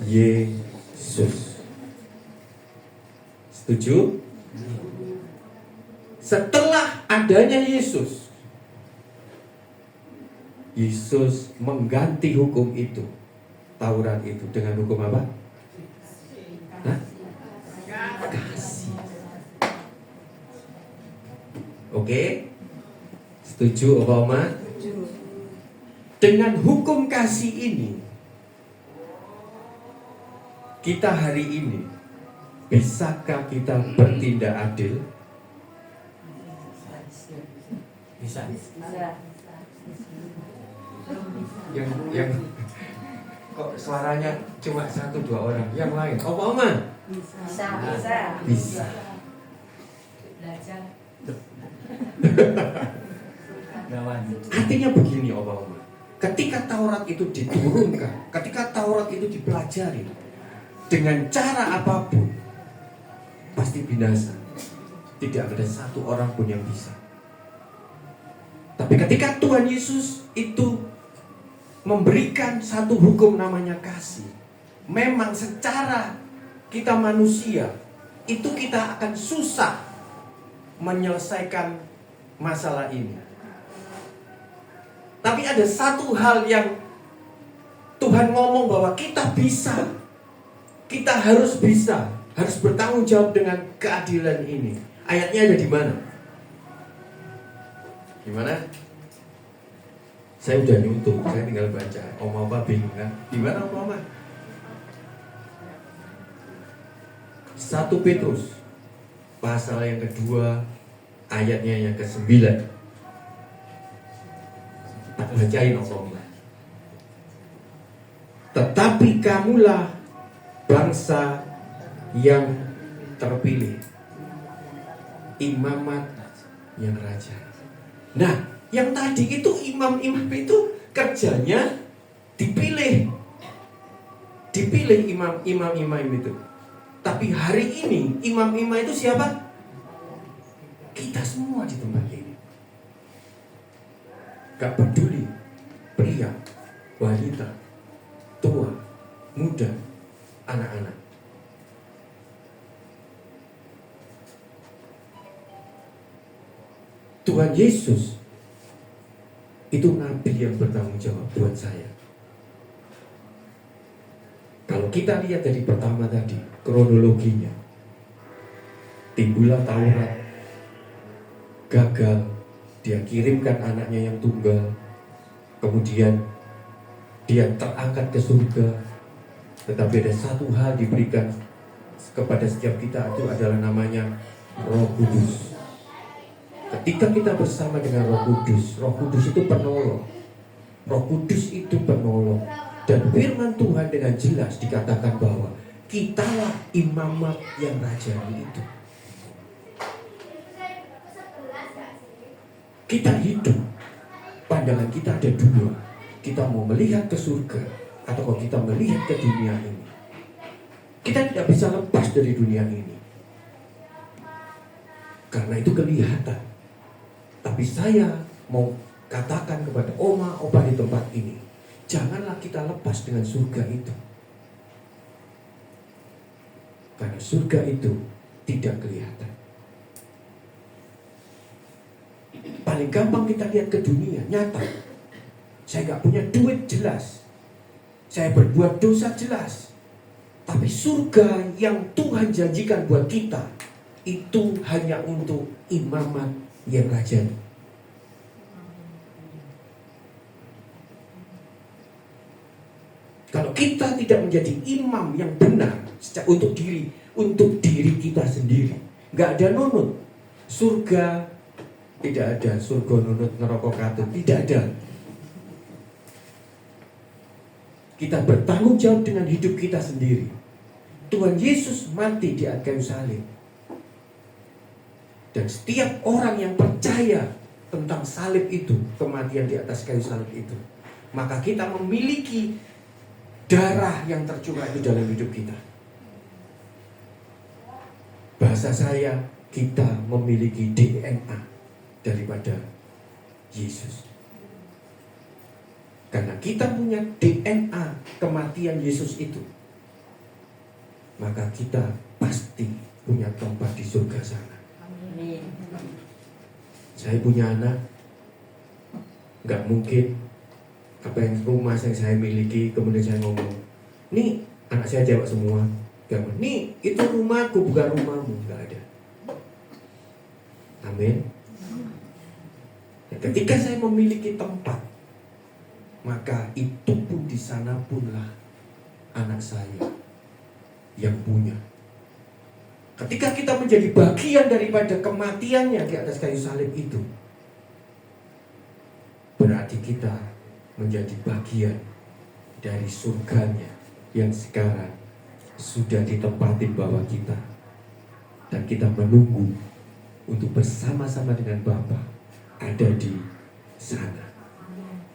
Speaker 5: Yesus. Setuju? Setelah adanya Yesus, Yesus mengganti hukum itu, Taurat itu, dengan hukum apa? Hah? Kasih. Oke? Setuju, Obama? Dengan hukum kasih ini, kita hari ini, bisakah kita bertindak adil? Bisa. Yang kok suaranya cuma 1-2 orang, yang lain, Obama? Bisa. Artinya begini, Obama. Ketika Taurat itu diturunkan, ketika Taurat itu dipelajari dengan cara apapun, pasti binasa. Tidak ada satu orang pun yang bisa. Tapi ketika Tuhan Yesus itu memberikan satu hukum namanya kasih, memang secara kita manusia itu kita akan susah menyelesaikan masalah ini. Tapi ada satu hal yang Tuhan ngomong bahwa kita bisa, kita harus bisa, harus bertanggung jawab dengan keadilan ini. Ayatnya ada di mana? Gimana? Saya udah nyuntuk, saya tinggal baca. Oma bingung kan? Gimana Oma? 1 Petrus pasal yang kedua, ayatnya yang ke-9. Tak bacain ngomongnya. Tetapi kamulah bangsa yang terpilih, imamat yang raja. Nah, yang tadi itu imam-imam itu kerjanya dipilih imam-imam itu. Tapi hari ini imam-imam itu siapa? Kita semua di tempat ini. Gak peduli pria, wanita, tua, muda, anak-anak. Tuhan Yesus itu nabi yang bertanggung jawab buat saya. Kalau kita lihat dari pertama tadi, kronologinya, timbullah Taurat, gagal, dia kirimkan anaknya yang tunggal, kemudian dia terangkat ke surga. Tetapi ada satu hal diberikan kepada setiap kita, itu adalah namanya Roh Kudus. Ketika kita bersama dengan Roh Kudus itu penolong. Roh Kudus itu penolong. Dan firman Tuhan dengan jelas dikatakan bahwa kitalah imamat yang rajani itu. Kita hidup, pandangan kita ada dua. Kita mau melihat ke surga atau kalau kita melihat ke dunia ini. Kita tidak bisa lepas dari dunia ini, karena itu kelihatan. Tapi saya mau katakan kepada oma opa di tempat ini, janganlah kita lepas dengan surga itu. Karena surga itu tidak kelihatan. Paling gampang kita lihat ke dunia, nyata. Saya gak punya duit, jelas. Saya berbuat dosa, jelas. Tapi surga yang Tuhan janjikan buat kita, itu hanya untuk imamat yang rajani. Kalau kita tidak menjadi imam yang benar untuk diri kita sendiri, nggak ada nunut. Surga tidak ada, surga nunut neraka katut, tidak ada. Kita bertanggung jawab dengan hidup kita sendiri. Tuhan Yesus mati di atas kayu salib. Dan setiap orang yang percaya tentang salib itu, kematian di atas kayu salib itu, maka kita memiliki darah yang tercurah itu dalam hidup kita. Bahasa saya, kita memiliki DNA daripada Yesus. Karena kita punya DNA kematian Yesus itu, maka kita pasti punya tempat di surga sana. Saya punya anak, nggak mungkin apa yang rumah yang saya miliki kemudian saya ngomong, nih anak saya jawab semua, nih itu rumahku bukan rumahmu, nggak ada. Amin. Ketika saya memiliki tempat, maka itu pun di sana punlah anak saya yang punya. Ketika kita menjadi bagian daripada kematiannya di atas kayu salib itu, berarti kita menjadi bagian dari surganya yang sekarang sudah ditempatin bawah kita. Dan kita menunggu untuk bersama-sama dengan Bapa ada di sana.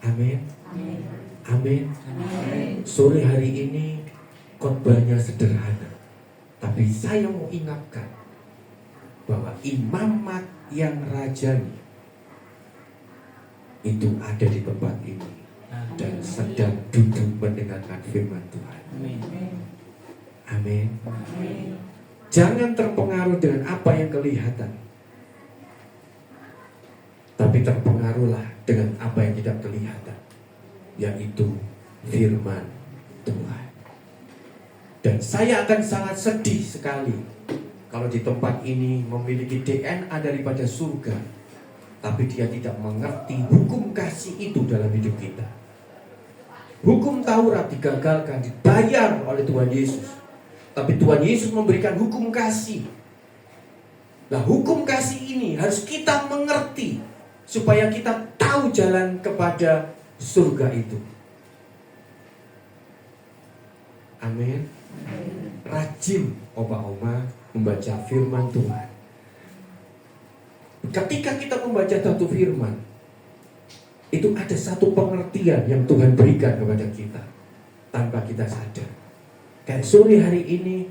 Speaker 5: Amin. Amin. Sore hari ini khotbahnya sederhana, tapi saya mau ingatkan bahwa imamat yang rajani itu ada di tempat ini dan sedang duduk mendengarkan firman Tuhan. Amin. Jangan terpengaruh dengan apa yang kelihatan, tapi terpengaruhlah dengan apa yang tidak kelihatan, yaitu firman Tuhan. Dan saya akan sangat sedih sekali kalau di tempat ini memiliki DNA daripada surga, tapi dia tidak mengerti hukum kasih itu dalam hidup kita. Hukum Taurat digagalkan, dibayar oleh Tuhan Yesus, tapi Tuhan Yesus memberikan hukum kasih. Nah, hukum kasih ini harus kita mengerti supaya kita tahu jalan kepada surga itu. Amin. Rajin oma-oma membaca firman Tuhan. Ketika kita membaca satu firman, itu ada satu pengertian yang Tuhan berikan kepada kita tanpa kita sadar. Kayak sore hari ini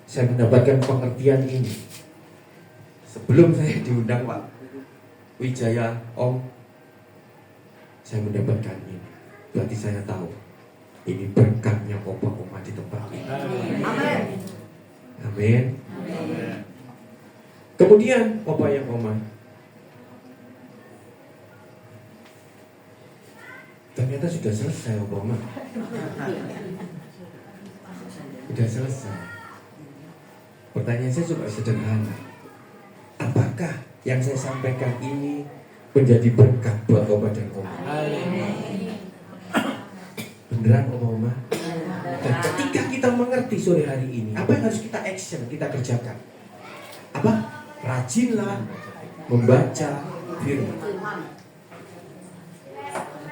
Speaker 5: saya mendapatkan pengertian ini. Sebelum saya diundang Pak Wijaya, Om, saya mendapatkan ini. Berarti saya tahu ini berkatnya opa-oma di tempat ini.
Speaker 2: Amin.
Speaker 5: Amin. Kemudian opa yang oma, ternyata sudah selesai opa-oma. Sudah selesai. Pertanyaan saya juga sederhana. Apakah yang saya sampaikan ini menjadi berkat buat opa dan oma? Beneran oma-oma? Dan ketika kita mengerti sore hari ini, apa yang harus kita action, kita kerjakan? Apa? Rajinlah membaca firman.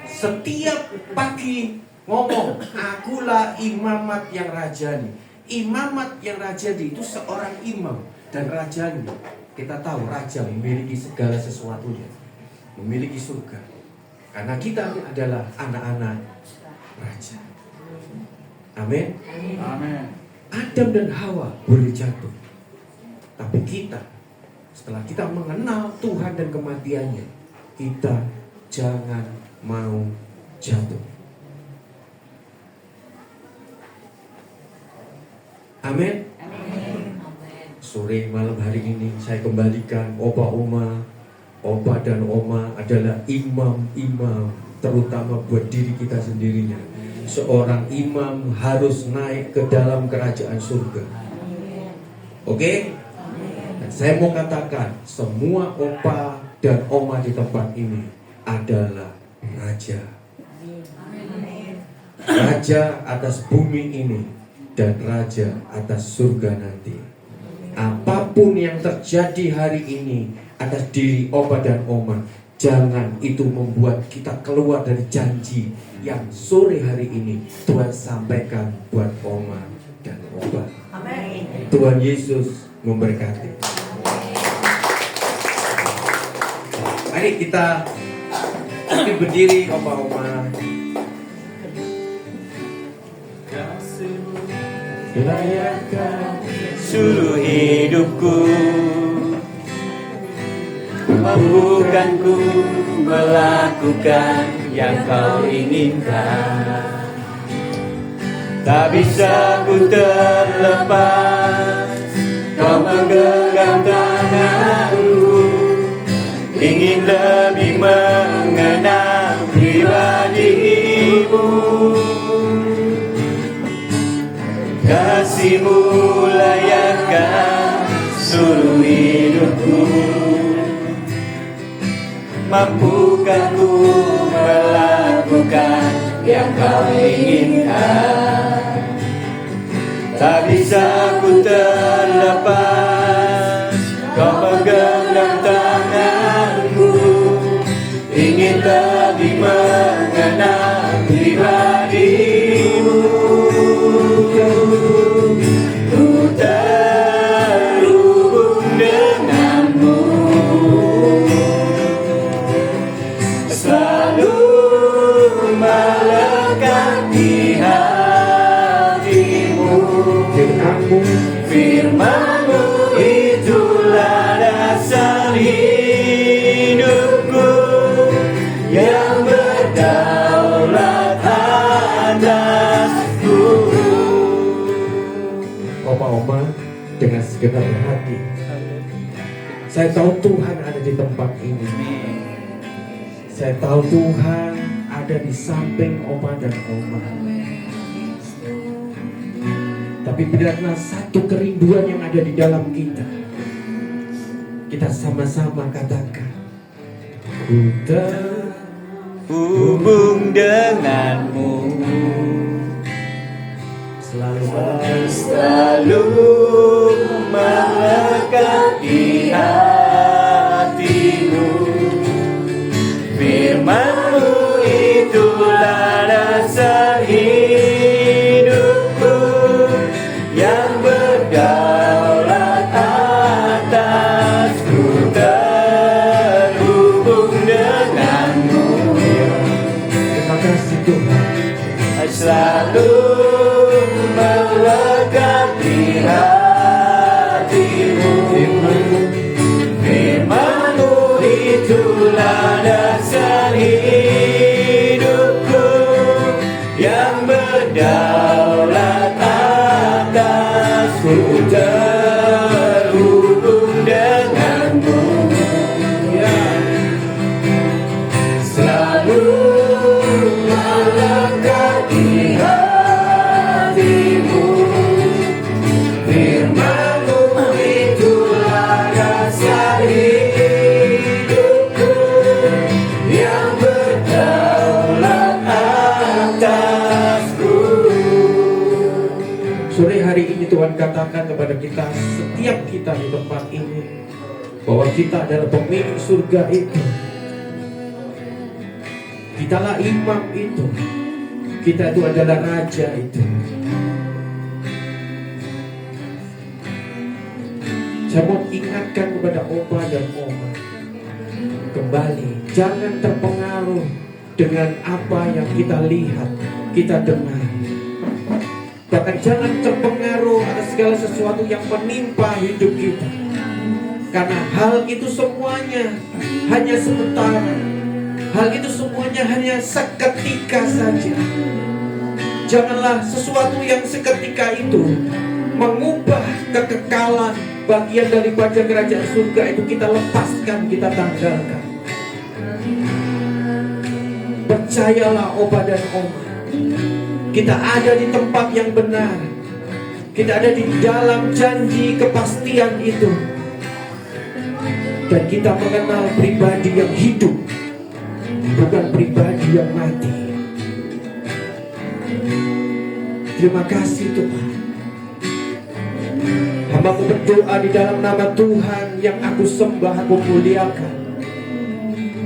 Speaker 5: Setiap pagi ngomong, akulah imamat yang rajani. Imamat yang rajani itu seorang imam dan rajani. Kita tahu raja memiliki segala sesuatunya, memiliki surga. Karena kita adalah anak-anak raja. Amin.
Speaker 3: Amin.
Speaker 5: Adam dan Hawa boleh jatuh, tapi kita, setelah kita mengenal Tuhan dan kematiannya, kita jangan mau jatuh. Amin. Sore malam hari ini saya kembalikan opa-oma, opa dan oma adalah imam-imam, terutama buat diri kita sendirinya. Seorang imam harus naik ke dalam kerajaan surga. Oke? Dan saya mau katakan, semua opa dan oma di tempat ini adalah raja. Raja atas bumi ini dan raja atas surga nanti. Apapun yang terjadi hari ini atas diri opa dan oma, jangan itu membuat kita keluar dari janji yang sore hari ini Tuhan sampaikan buat oma dan opa.
Speaker 2: Amin.
Speaker 5: Tuhan Yesus memberkati. Mari kita berdiri oma-oma.
Speaker 3: Layakan seluruh hidupku, mampukanku melakukan yang kau inginkan. Tak bisa ku terlepas, kau menggenggam tanganku, ingin lebih mengenal pribadimu. Kasih-Mu layakkan seluruh hidupku, mampukah ku melakukan yang kau inginkan. Tak bisa ku terlepas, kau menggenggam tanganku, ingin lebih mengenal pribadimu. Ku terhubung denganmu, selalu melekat di hatimu. Firman-Mu itulah dasar hidupku, yang berdaulat atasku.
Speaker 5: Oma-oma dengan segenap hati, saya tahu Tuhan ada di tempat ini. Saya tahu Tuhan ada di samping oma dan oma. Tapi biarlah satu kerinduan yang ada di dalam kita, kita sama-sama katakan, ku
Speaker 3: Hubung denganmu,
Speaker 5: selalu
Speaker 3: selalu melekat di hatimu. selalu melekat di hatimu. Firman-Mu itulah dasar hidupku, yang berdaulat atasku, terhubung denganmu, selalu melekat di hatimu. Firman-Mu itulah dasar hidupku, yang berdaulat atasku.
Speaker 4: Sore hari ini Tuhan katakan kepada kita, setiap kita di tempat ini, bahwa kita adalah pemilik surga itu. Kitalah imam itu. Kita itu adalah raja itu. Saya mau ingatkan kepada Opa dan Oma, kembali, jangan terpengaruh dengan apa yang kita lihat, kita dengar. Bahkan jangan terpengaruh atas segala sesuatu yang menimpa hidup kita, karena hal itu semuanya hanya sementara. Hal itu semuanya hanya seketika saja. Janganlah sesuatu yang seketika itu mengubah kekekalan bagian daripada kerajaan surga itu kita lepaskan, kita tanggalkan. Percayalah Opa dan Oma, kita ada di tempat yang benar. Kita ada di dalam janji kepastian itu. Dan kita mengenal pribadi yang hidup, bukan pribadi yang mati. Terima kasih Tuhan. Hamba-Mu berdoa di dalam nama Tuhan yang aku sembah, aku muliakan.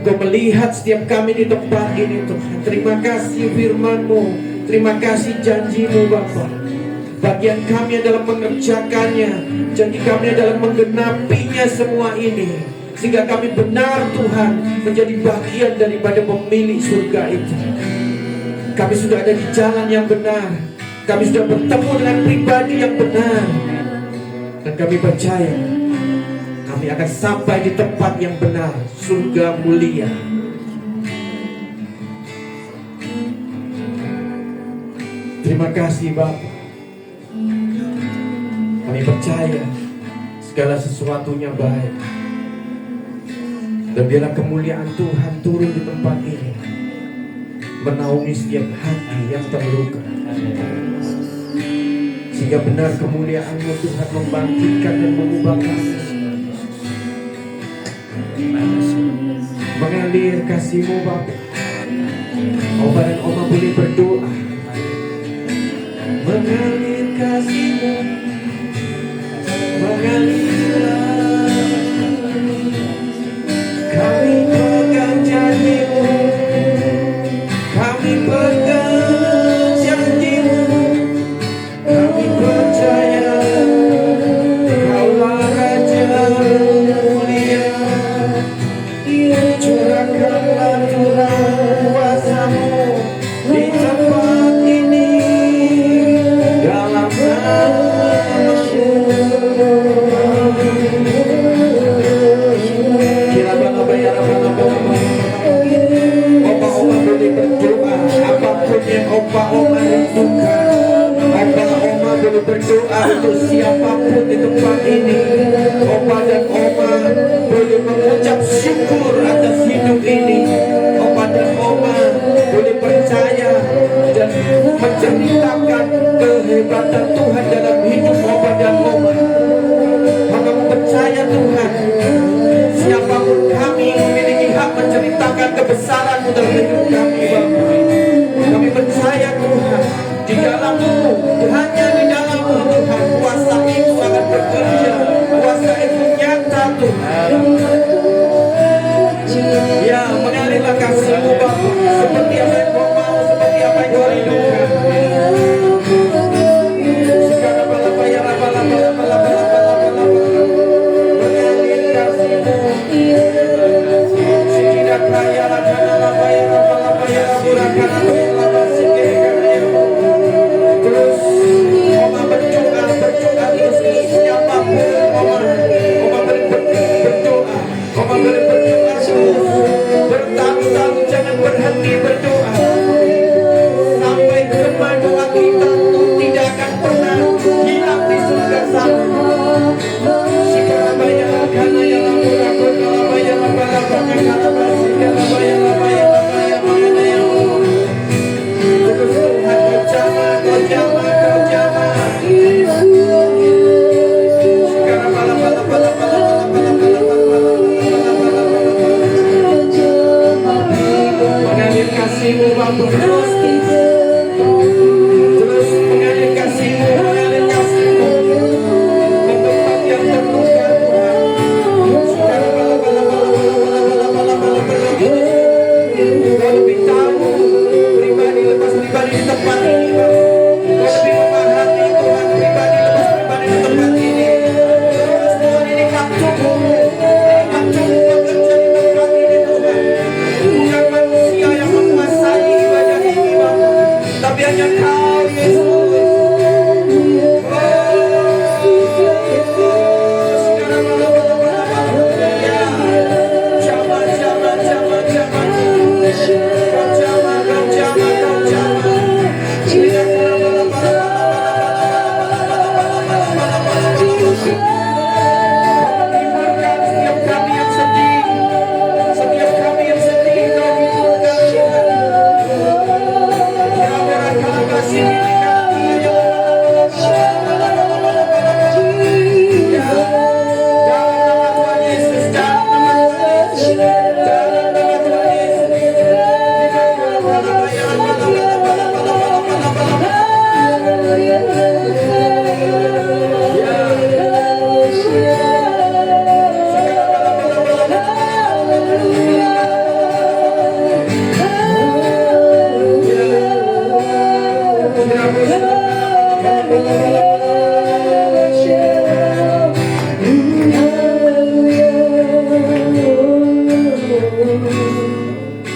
Speaker 4: Engkau melihat setiap kami di tempat ini Tuhan. Terima kasih firman-Mu, terima kasih janji-Mu Bapa. Bagian kami adalah mengerjakannya, janji kami adalah menggenapinya semua ini, sehingga kami benar Tuhan menjadi bagian daripada pemilik surga itu. Kami sudah ada di jalan yang benar, kami sudah bertemu dengan pribadi yang benar, dan kami percaya kami akan sampai di tempat yang benar, surga mulia. Terima kasih Bapa. Kami percaya segala sesuatunya baik. Dan biarlah kemuliaan Tuhan turun di tempat ini, menaungi setiap hati yang terluka, sehingga benar kemuliaan-Mu Tuhan membangkitkan dan mengubah kami. Mengalir kasih-Mu Bapa. Opa dan Oma boleh berdoa. Mengalir kasih-Mu, mengalirlah. Kami pegang janji-Mu, kami pegang janji-Mu, kami percaya Kaulah Raja mulia. Curahkanlah Tuhan kuasa-Mu di tempat ini, dalam nama-Mu. Opa-oma boleh berdoa apapun yang opa-oma rindukan. Opa-oma boleh berdoa untuk siapapun di tempat ini. Opa dan Oma boleh mengucap syukur atas hidup ini. Opa dan Oma boleh percaya dan menceritakan kehebatan Tuhan dalam hidup Opa dan Oma. Maka percaya Tuhan, siapapun kami memiliki hak menceritakan kebesaran-Mu dalam hidup kami Bapa. Kami percaya Tuhan, di dalam-Mu, hanya di dalam-Mu Tuhan, kuasa itu akan bekerja, kuasa itu nyata Tuhan. Ya, mengalirlah kasih-Mu Bapa, seperti apa yang Kau mau, seperti apa yang Kau rindukan. Sekarang mengalir kasih-Mu. Tidak kaya lah, karena apa yang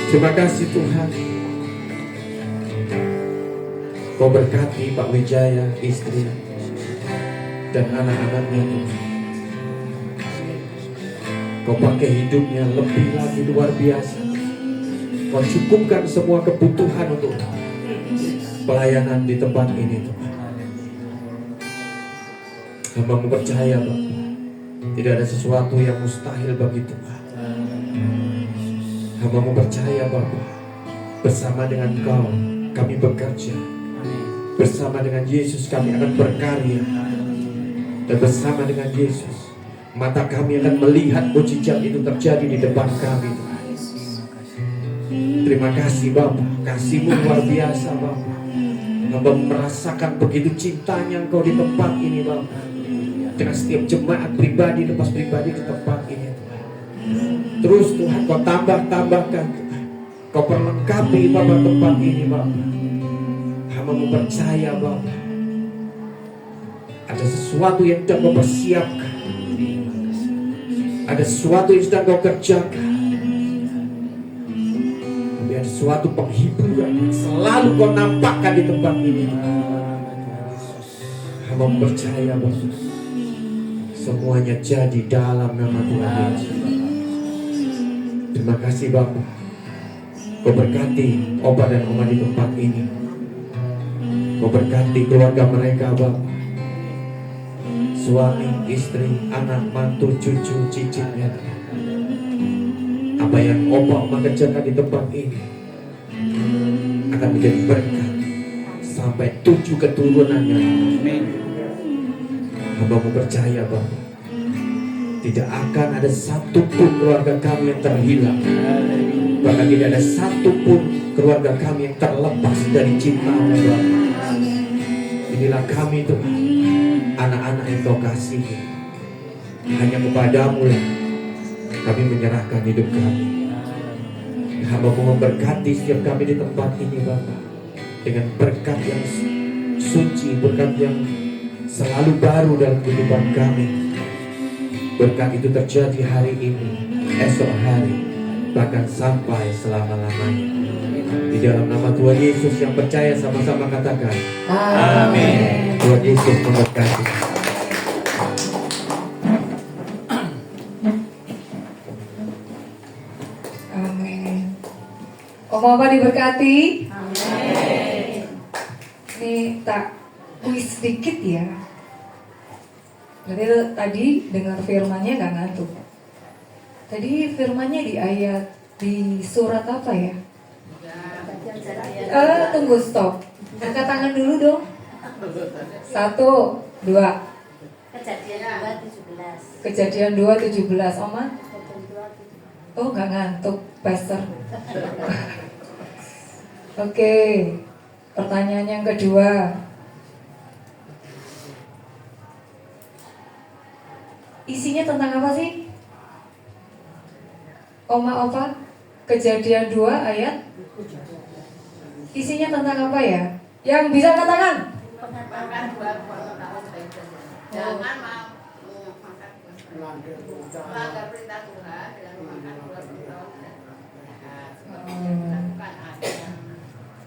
Speaker 4: Terima kasih Tuhan. Kau berkati Pak Wijaya, istri dan anak-anaknya Tuhan. Kau pakai hidupnya lebih lagi luar biasa. Kau cukupkan semua kebutuhan untuk pelayanan di tempat ini Tuhan. Hamba-Mu percaya Bapak, tidak ada sesuatu yang mustahil bagi Tuhan. Hamba-Mu percaya Bapak, bersama dengan Kau kami bekerja. Bersama dengan Yesus kami akan berkarya. Dan bersama dengan Yesus mata kami akan melihat mujizat itu terjadi di depan kami Tuhan. Terima kasih Bapak, kasih-Mu luar biasa Bapak. Hamba merasakan begitu cintanya Engkau di tempat ini Bapak. Dengan setiap jemaat pribadi, lepas pribadi di tempat ini Tuhan. Terus Tuhan Kau tambahkan Tuhan. Kau perlengkapi Bapak tempat ini Bapak. Hamba-Mu percaya Bapak, ada sesuatu yang sedang Kau persiapkan. Ada sesuatu yang sedang Kau kerjakan. Tapi ada suatu penghiburan yang selalu Kau nampakkan di tempat ini. Hamba-Mu percaya Bapak, semuanya jadi dalam nama Tuhan Yesus. Terima kasih Bapak. Kau berkati Opa dan Oma di tempat ini. Kau berkati keluarga mereka Bapak. Suami, istri, anak, mantu, cucu, cicitnya. Apa yang Opa Oma kerjakan di tempat ini akan menjadi berkat sampai 7 keturunannya. Hamba-Mu percaya Bapak, tidak akan ada satupun keluarga kami yang terhilang. Bahkan tidak ada satupun keluarga kami yang terlepas dari cinta-Mu Bapak. Inilah kami Tuhan, anak-anak yang Kau kasihi. Hanya kepadamu lah kami menyerahkan hidup kami. Hamba-Mu memberkati setiap kami di tempat ini Bapak, dengan berkat yang suci, berkat yang selalu baru dalam kehidupan kami. Berkat itu terjadi hari ini, esok hari, bahkan sampai selama-lamanya. Di dalam nama Tuhan Yesus yang percaya sama-sama katakan amin. Tuhan Yesus memberkati.
Speaker 1: Amin. Oma-oma diberkati.
Speaker 2: Amin.
Speaker 1: Ini tak kuis sedikit ya. Berarti tadi dengar firmannya nggak ngantuk. Tadi firmannya di ayat di surat apa ya? Tunggu stop. Angkat tangan dulu dong. 1, 2. Kejadian 2:17. Oma? Oh nggak ngantuk, Pastor. Oke. Pertanyaan yang kedua. Isinya tentang apa sih? Oma Opa, Kejadian 2 ayat. Isinya tentang apa ya? Yang bisa angkat tangan?
Speaker 2: Jangan melanggar perintah Tuhan dan memakan buah bertahun.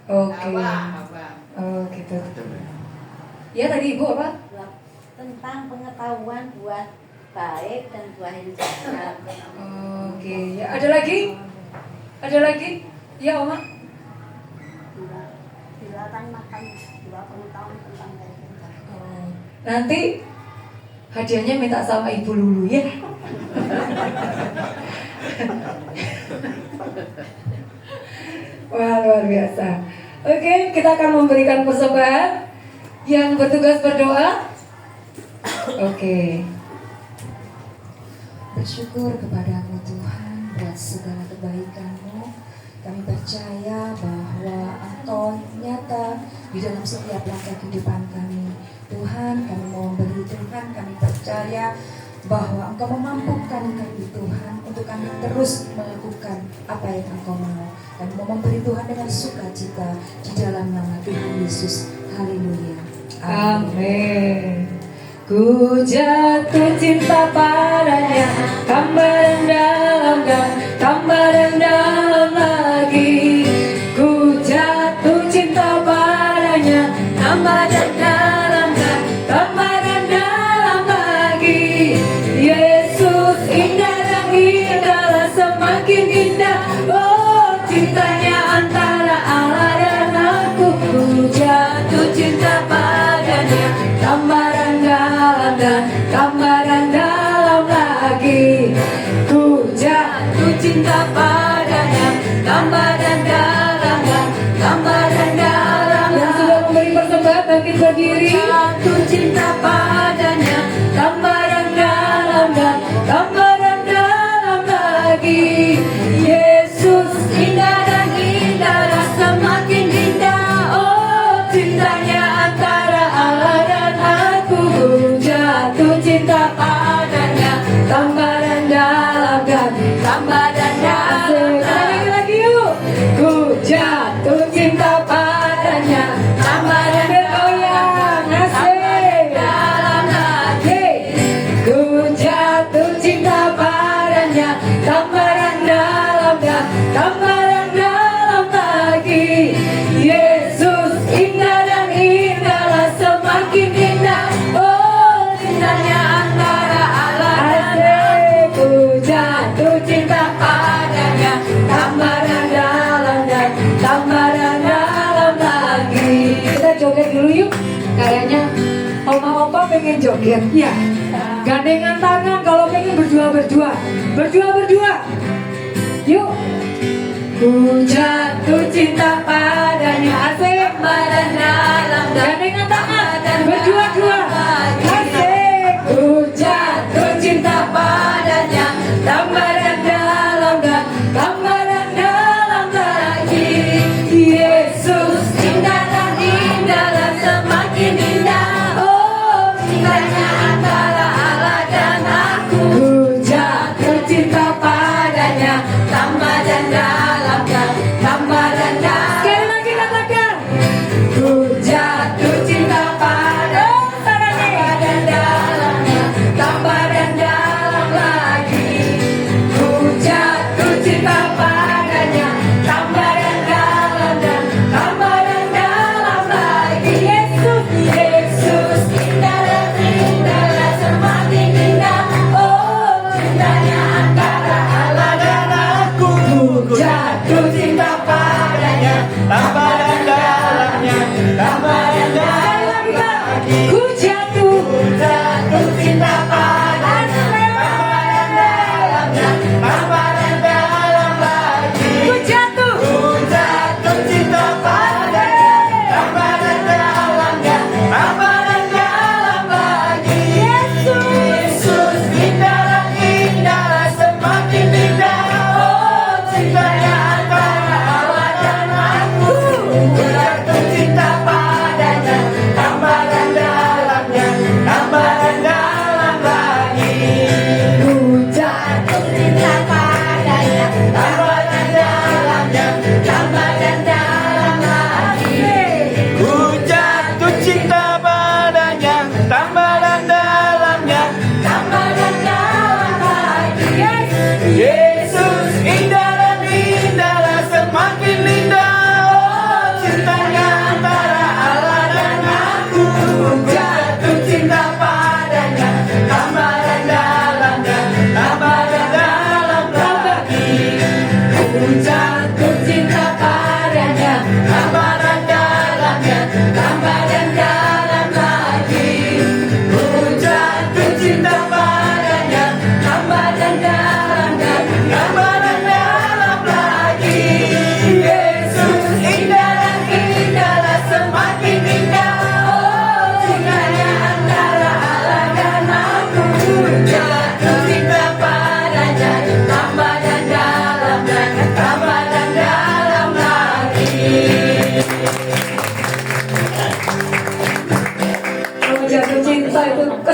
Speaker 1: Oke. Oh gitu. Ya tadi Ibu apa?
Speaker 6: Tentang pengetahuan buah baik dan buah yang jahat.
Speaker 1: Oke, ya ada lagi? Ada lagi? Ya Oma?
Speaker 6: Dilarang makan buah pengetahuan tentang baik dan jahat.
Speaker 1: Nanti hadiahnya minta sama Ibu Lulu ya. Wah luar biasa. Oke, kita akan memberikan persembahan yang bertugas berdoa. Oke.
Speaker 7: Bersyukur kepadamu Tuhan buat segala kebaikan-Mu. Kami percaya bahwa Engkau nyata di dalam setiap langkah kehidupan kami. Tuhan, kami mau memberi Tuhan, kami percaya bahwa Engkau memampukan kami Tuhan untuk kami terus melakukan apa yang Engkau mau. Kami mau memberi Tuhan dengan sukacita di dalam nama Tuhan Yesus. Haleluya.
Speaker 1: Amin. Ku jatuh cinta padanya, tambah dan dalam dan tambah dan dalam lagi. Ku jatuh cinta padanya, tambah dan dalam dan tambah dan dalam lagi. Yesus indah dan indahlah semakin indah. Oh, cintanya antara Allah dan aku. Ku jatuh cinta padanya, tambah dan dalam dan tambah dan dalam lagi. Ku jatuh cinta padanya, tambah dan dalam dan tambah dan dalam. Yang sudah memberi persembahan bangkit berdiri. Jatuh cinta padanya, tambah dan dalam dan tambah dan dalam lagi. Yesus indah dan indah semakin indah. Oh, cintanya antara Allah dan aku. Ku jatuh cinta padanya, tambah dan dalam dan tambah dan dalam. Lagi yuk. Ku jatuh cinta padanya, tambah dan bergoyang, asik. Dalam lagi. Ku jatuh cinta padanya, tambah dan dalam dan tambah dan dalam lagi. Yesus indah dan indahlah semakin indah. Oh, cintanya antara Allah dan aku. Ku jatuh cinta padanya, tambah dan dalam dan tambah dan dalam lagi. Kita joget dulu yuk. Kayaknya oma-opa pengen joget. Ya. Gandengan tangan kalau pengen berdua-berdua. Berdua-berdua. Yuk. Ku jatuh cinta padanya, asik. Tambah dan dalam dan gandengan tangan dan berdua-dua. Asik. Ku jatuh cinta padanya, tambah dan dalam dan tambah dan dalam lagi. Yesus indah dan indahlah semakin indah. Oh, cintanya antara Allah dan aku. Ku jatuh cinta padanya, tambah dan dalam dan tambah dan dalam. Sekali lagi katakan. Ku jatuh cinta padanya, tambah dan dalamnya, tambah dan dalam lagi. Ku jatuh cinta padanya, tambah dan dalam dan tambah dan dalam lagi. Yesus, Yesus indah dan indahlah semakin indah. Oh, cintanya antara Allah dan aku. Ku jatuh cinta padanya, tambah dan dalamnya, tambah dan dalam lagi. Ku jatuh cinta padanya, tambah dan dalamnya, tambah dan dalam lagi. Ku jatuh cinta padanya, tambah dan dalamnya, tambah dan dalam lagi. Yesus indah dan indahlah semakin indah. Oh, cintanya antara Allah dan aku. Ku jatuh cinta padanya, tambah dan dalamnya, tambah dan dalam lagi. Ku jatuh cinta padanya, tambah dan dalamnya, tambah dan dalam lagi.
Speaker 3: Ku jatuh cinta padanya, tambah dan dalamnya.
Speaker 1: Tambah dan dalam lagi.
Speaker 3: Yesus indah dan indahlah semakin indah. Oh, cintanya antara Allah dan aku. Ku jatuh cinta padanya, tambah dan dalamnya, tambah dan dalam lagi.
Speaker 1: Ku jatuh cinta padanya,
Speaker 3: Tambah dan dalamnya,
Speaker 1: tambah dan dalam lagi.
Speaker 3: ku jatuh cinta padanya,
Speaker 1: Tambah dan dalam dan
Speaker 3: tambah dan dalam lagi. Yesus indah dan indahlah semakin indah. Oh,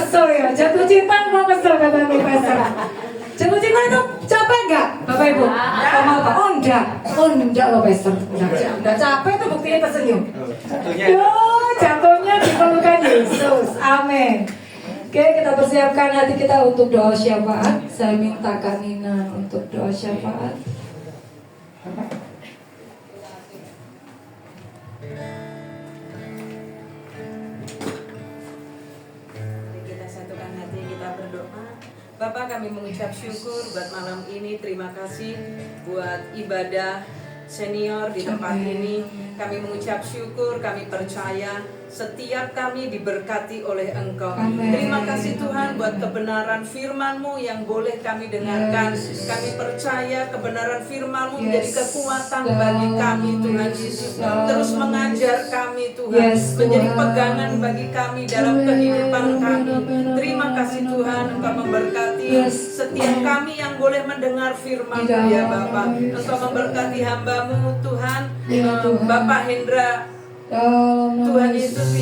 Speaker 1: kesel ya. Jatuh cinta mau kesel kata Pastor. Jatuh cinta itu capek nggak, Bapak Ibu? Sama apa? Oh enggak loh Pastor. Enggak capek itu buktinya tersenyum. Yo, jatuhnya di pelukan Yesus. Amin. Oke, kita persiapkan hati kita untuk doa syafaat. Saya minta Kak Nina untuk doa syafaat.
Speaker 8: Kita satukan hati, kita berdoa. Bapak, kami mengucap syukur buat malam ini. Terima kasih buat ibadah senior di tempat ini. Kami mengucap syukur, kami percaya setiap kami diberkati oleh Engkau.
Speaker 1: Amen.
Speaker 8: Terima kasih Tuhan buat kebenaran firman-Mu yang boleh kami dengarkan.
Speaker 1: Yes.
Speaker 8: Kami percaya kebenaran firman-Mu
Speaker 1: Yes.
Speaker 8: menjadi kekuatan bagi kami, Tuhan Yesus. Terus mengajar kami, Tuhan.
Speaker 1: Yes,
Speaker 8: Menjadi
Speaker 1: Tuhan.
Speaker 8: pegangan bagi kami dalam
Speaker 1: Amen.
Speaker 8: kehidupan kami.
Speaker 1: Amen.
Speaker 8: Terima kasih Tuhan, Engkau memberkati
Speaker 1: Yes.
Speaker 8: setiap kami yang boleh mendengar firman-Mu,
Speaker 1: Di
Speaker 8: ya
Speaker 1: dalam
Speaker 8: Bapa.
Speaker 1: nama Yesus.
Speaker 8: Engkau memberkati hamba-Mu, Tuhan.
Speaker 1: Ya, Tuhan.
Speaker 8: Bapak Hendra,
Speaker 1: Dalam nama
Speaker 8: Tuhan Yesus,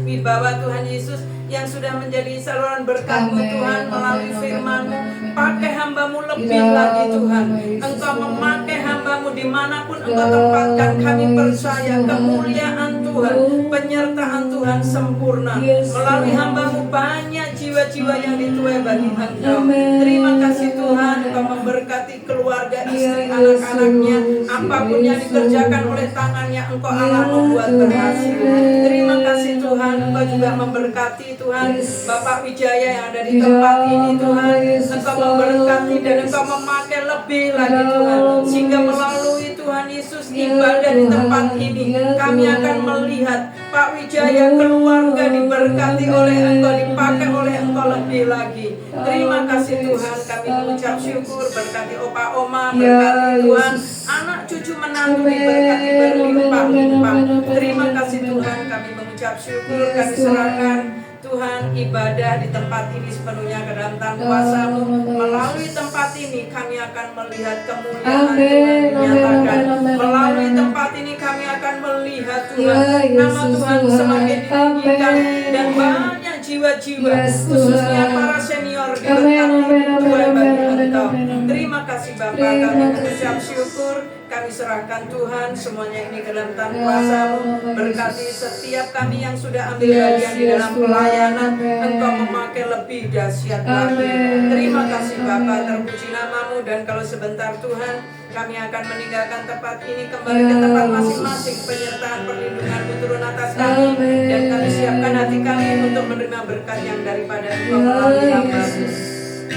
Speaker 8: wibawa Tuhan Yesus yang sudah menjadi saluran berkat-Mu,
Speaker 1: Amin.
Speaker 8: Tuhan, melalui
Speaker 1: Amin.
Speaker 8: firman-Mu.
Speaker 1: Amin.
Speaker 8: Pakai hamba-Mu lebih
Speaker 1: Di
Speaker 8: lagi,
Speaker 1: dalam
Speaker 8: Tuhan.
Speaker 1: nama Yesus,
Speaker 8: Engkau
Speaker 1: Tuhan.
Speaker 8: memakai hamba-Mu dimanapun Engkau
Speaker 1: Dalam
Speaker 8: tempatkan. Kami
Speaker 1: nama
Speaker 8: percaya
Speaker 1: Yesus, Tuhan.
Speaker 8: kemuliaan Tuhan, penyertaan Tuhan sempurna.
Speaker 1: Yes,
Speaker 8: Melalui
Speaker 1: Tuhan.
Speaker 8: hamba-Mu banyak jiwa-jiwa yang dituai bagi Engkau.
Speaker 1: Amin.
Speaker 8: Terima kasih Tuhan, Engkau memberkati keluarga, istri,
Speaker 1: Ya,
Speaker 8: anak-anaknya.
Speaker 1: Yesus.
Speaker 8: Apapun yang
Speaker 1: Yesus.
Speaker 8: dikerjakan oleh tangannya, Engkau
Speaker 1: Ya,
Speaker 8: Allah membuat
Speaker 1: Tuhan.
Speaker 8: berhasil. Terima kasih Tuhan, Engkau juga memberkati Tuhan
Speaker 1: Yes.
Speaker 8: Bapak Wijaya yang ada di
Speaker 1: Di
Speaker 8: tempat
Speaker 1: dalam
Speaker 8: ini, Tuhan.
Speaker 1: nama Yesus,
Speaker 8: Engkau memberkati dan
Speaker 1: Yesus.
Speaker 8: Engkau memakai lebih lagi,
Speaker 1: Dalam
Speaker 8: Tuhan.
Speaker 1: nama
Speaker 8: Sehingga
Speaker 1: Yesus.
Speaker 8: melalui Tuhan Yesus
Speaker 1: Ya,
Speaker 8: ibadah di
Speaker 1: Tuhan.
Speaker 8: tempat ini,
Speaker 1: Ya,
Speaker 8: kami
Speaker 1: Tuhan.
Speaker 8: akan melihat Pak Wijaya keluarga diberkati oleh Engkau, dipakai oleh Engkau lebih lagi. Terima kasih Tuhan, kami mengucap syukur, berkati opa oma,
Speaker 1: Ya,
Speaker 8: berkati Tuhan,
Speaker 1: Yesus.
Speaker 8: anak cucu menantu
Speaker 1: Amin.
Speaker 8: diberkati berlimpah-limpah.
Speaker 1: Amin, amin, amin,
Speaker 8: Terima
Speaker 1: amin,
Speaker 8: kasih
Speaker 1: amin.
Speaker 8: Tuhan, kami mengucap syukur,
Speaker 1: Yes,
Speaker 8: kami
Speaker 1: Tuhan.
Speaker 8: serahkan Tuhan ibadah di tempat ini sepenuhnya ke dalam tangan kuasa-Mu. Melalui tempat ini kami akan melihat kemuliaan
Speaker 1: Amin,
Speaker 8: Tuhan dinyatakan.
Speaker 1: amin, amin,
Speaker 8: Melalui
Speaker 1: amin.
Speaker 8: tempat ini kami akan melihat Tuhan
Speaker 1: Ya,
Speaker 8: nama
Speaker 1: Yesus
Speaker 8: Tuhan
Speaker 1: Tuhan.
Speaker 8: semakin ditinggikan
Speaker 1: Amin.
Speaker 8: dan banyak jiwa-jiwa
Speaker 1: Yes,
Speaker 8: khususnya
Speaker 1: Tuhan.
Speaker 8: para senior
Speaker 1: Amin,
Speaker 8: diberkati
Speaker 1: amin, amin,
Speaker 8: Tuhan
Speaker 1: amin,
Speaker 8: bagi
Speaker 1: amin,
Speaker 8: Engkau.
Speaker 1: amin, amin.
Speaker 8: Terima kasih Bapa,
Speaker 1: Terima
Speaker 8: kami
Speaker 1: kasih.
Speaker 8: mengucap syukur. Kami serahkan Tuhan semuanya ini ke dalam tangan
Speaker 1: Ya,
Speaker 8: kuasa-Mu.
Speaker 1: Tuhan
Speaker 8: Berkati
Speaker 1: Yesus.
Speaker 8: setiap kami yang sudah ambil
Speaker 1: Yes,
Speaker 8: bagian di
Speaker 1: yes,
Speaker 8: dalam
Speaker 1: Tuhan.
Speaker 8: pelayanan.
Speaker 1: Amin.
Speaker 8: Engkau memakai lebih dahsyat lagi.
Speaker 1: Amin.
Speaker 8: Terima kasih Bapa,
Speaker 1: Amin.
Speaker 8: terpuji nama-Mu. Dan kalau sebentar Tuhan, kami akan meninggalkan tempat ini kembali ke
Speaker 1: Ya,
Speaker 8: tempat
Speaker 1: Yesus.
Speaker 8: masing-masing. Penyertaan perlindungan-Mu turun atas kami.
Speaker 1: Amin.
Speaker 8: Dan kami siapkan hati kami untuk menerima berkat yang daripada Engkau
Speaker 1: Ya,
Speaker 8: melalui hamba-Mu.
Speaker 1: Yesus.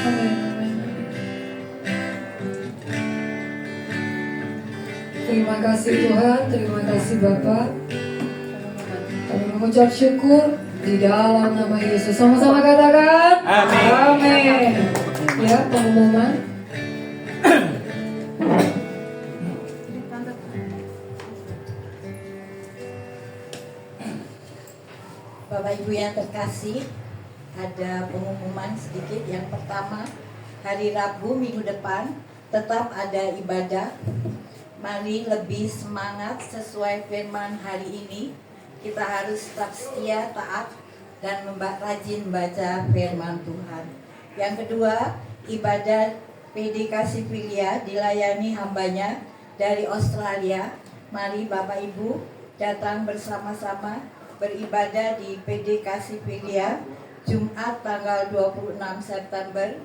Speaker 1: Amin. Terima kasih Tuhan, terima kasih Bapak. Kami mengucap syukur di dalam nama Yesus. Sama-sama katakan.
Speaker 3: Amin.
Speaker 1: Amin. Ya, pengumuman.
Speaker 6: Bapak Ibu yang terkasih, ada pengumuman sedikit. Yang pertama, hari Rabu minggu depan tetap ada ibadah. Mari lebih semangat sesuai firman hari ini. Kita harus tetap setia, taat, dan rajin membaca firman Tuhan. Yang kedua, ibadah PDK Sivilia dilayani hambanya dari Australia. Mari Bapak Ibu datang bersama-sama beribadah di PDK Sivilia Jumat tanggal 26 September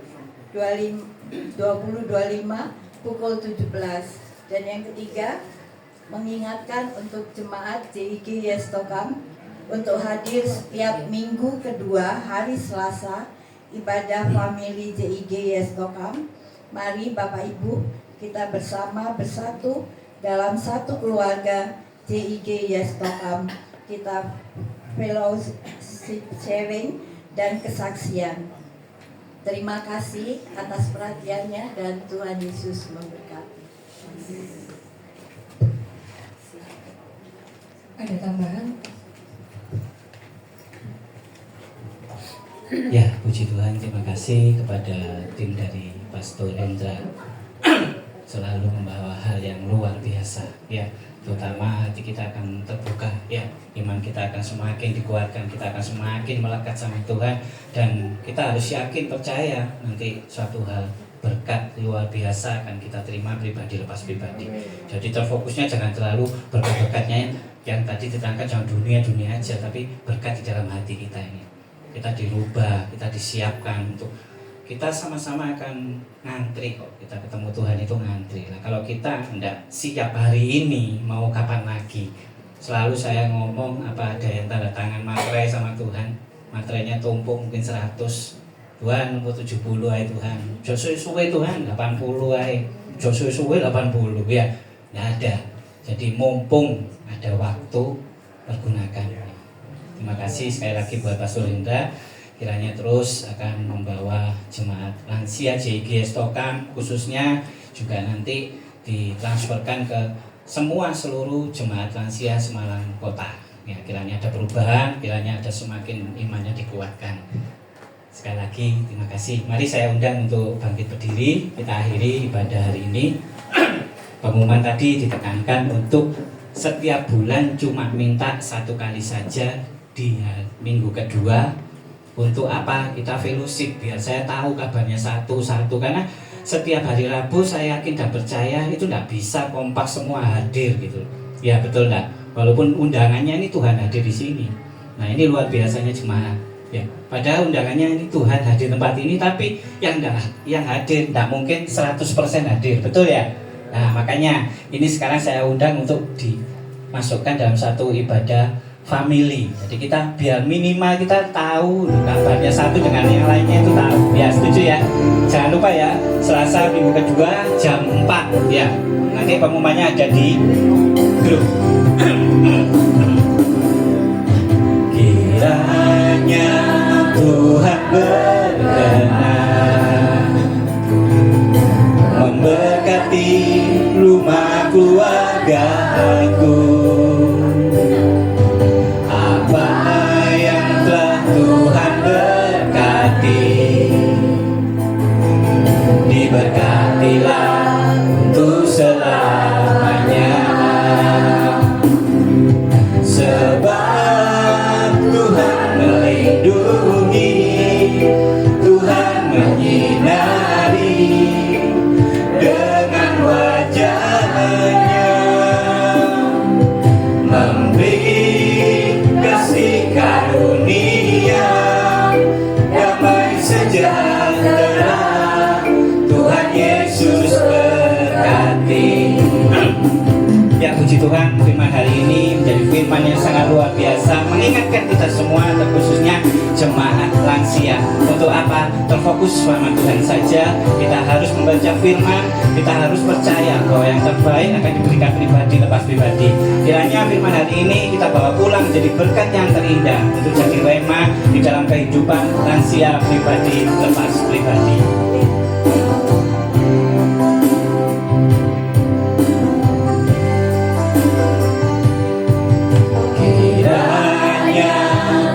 Speaker 6: 2025 pukul 17. Dan yang ketiga, mengingatkan untuk jemaat JIG Yestokam untuk hadir setiap minggu kedua hari Selasa ibadah family JIG Yestokam. Mari Bapak Ibu kita bersama bersatu dalam satu keluarga JIG Yestokam. Kita fellowship sharing dan kesaksian. Terima kasih atas perhatiannya dan Tuhan Yesus memberkati.
Speaker 1: Ada tambahan?
Speaker 9: Ya, puji Tuhan, terima kasih kepada tim dari Pastor Hendra selalu membawa hal yang luar biasa ya, terutama hati kita akan terbuka ya, iman kita akan semakin dikuatkan, kita akan semakin melekat sama Tuhan, dan kita harus yakin percaya nanti suatu hal berkat luar biasa akan kita terima pribadi lepas pribadi. Jadi terfokusnya jangan terlalu berkat-berkatnya yang tadi diterangkan, jangan dunia aja, tapi berkat di dalam hati kita ini. Kita dirubah, kita disiapkan untuk kita sama-sama akan ngantri kok. Kita ketemu Tuhan itu ngantri. Nah, kalau kita enggak siap hari ini, mau kapan lagi? Selalu saya ngomong apa ada yang tanda tangan materai sama Tuhan, materainya tumpuk mungkin 100, Tuhan nomor 70 ay Tuhan, suwe Tuhan 80 ay, suwe 80 ya, nggak ada. Jadi mumpung ada waktu, pergunakan. Terima kasih sekali lagi buat Pastor Indra, kiranya terus akan membawa jemaat lansia JG Stokam khususnya juga nanti ditransferkan ke semua seluruh jemaat lansia Semarang Kota. Ya, kiranya ada perubahan, kiranya ada semakin imannya dikuatkan. Sekali lagi terima kasih. Mari saya undang untuk bangkit berdiri. Kita akhiri ibadah hari ini. Pengumuman tadi ditekankan untuk setiap bulan cuma minta 1 kali saja di minggu kedua. Untuk apa? Kita fellowship, biar saya tahu kabarnya satu-satu. Karena setiap hari Rabu saya yakin dan percaya itu tidak bisa kompak semua hadir gitu. Ya betul enggak? Walaupun undangannya ini Tuhan hadir di sini. Nah ini luar biasanya jemaat. Ya, padahal undangannya ini Tuhan hadir tempat ini, tapi yang hadir tidak mungkin 100% hadir, betul ya? Nah makanya ini sekarang saya undang untuk dimasukkan dalam satu ibadah family. Jadi kita biar minimal kita tahu kabarnya satu dengan yang lainnya itu tahu. Ya setuju ya? Jangan lupa ya, Selasa minggu kedua jam 4 ya. Nanti pengumumannya ada di grup. Kiranya Tuhan berkenan memberkati rumah keluargaku. Apa yang telah Tuhan berkati, diberkatilah untuk selamanya. Sebab Tuhan melindungi, Tuhan menyinari dengan wajah-Nya, memberi kasih karunia, damai sejahtera. Tuhan Yesus berkati. Ya puji Tuhan, firman hari ini menjadi firman yang sangat luar biasa, mengingatkan kita semua, terkhususnya jemaat lansia. Untuk apa? Terfokus sama Tuhan saja. Kita harus membaca firman, kita harus percaya bahwa yang terbaik akan diberikan pribadi lepas pribadi. Kiranya firman hari ini kita bawa pulang menjadi berkat yang terindah untuk jadi rema di dalam kehidupan lansia pribadi lepas pribadi.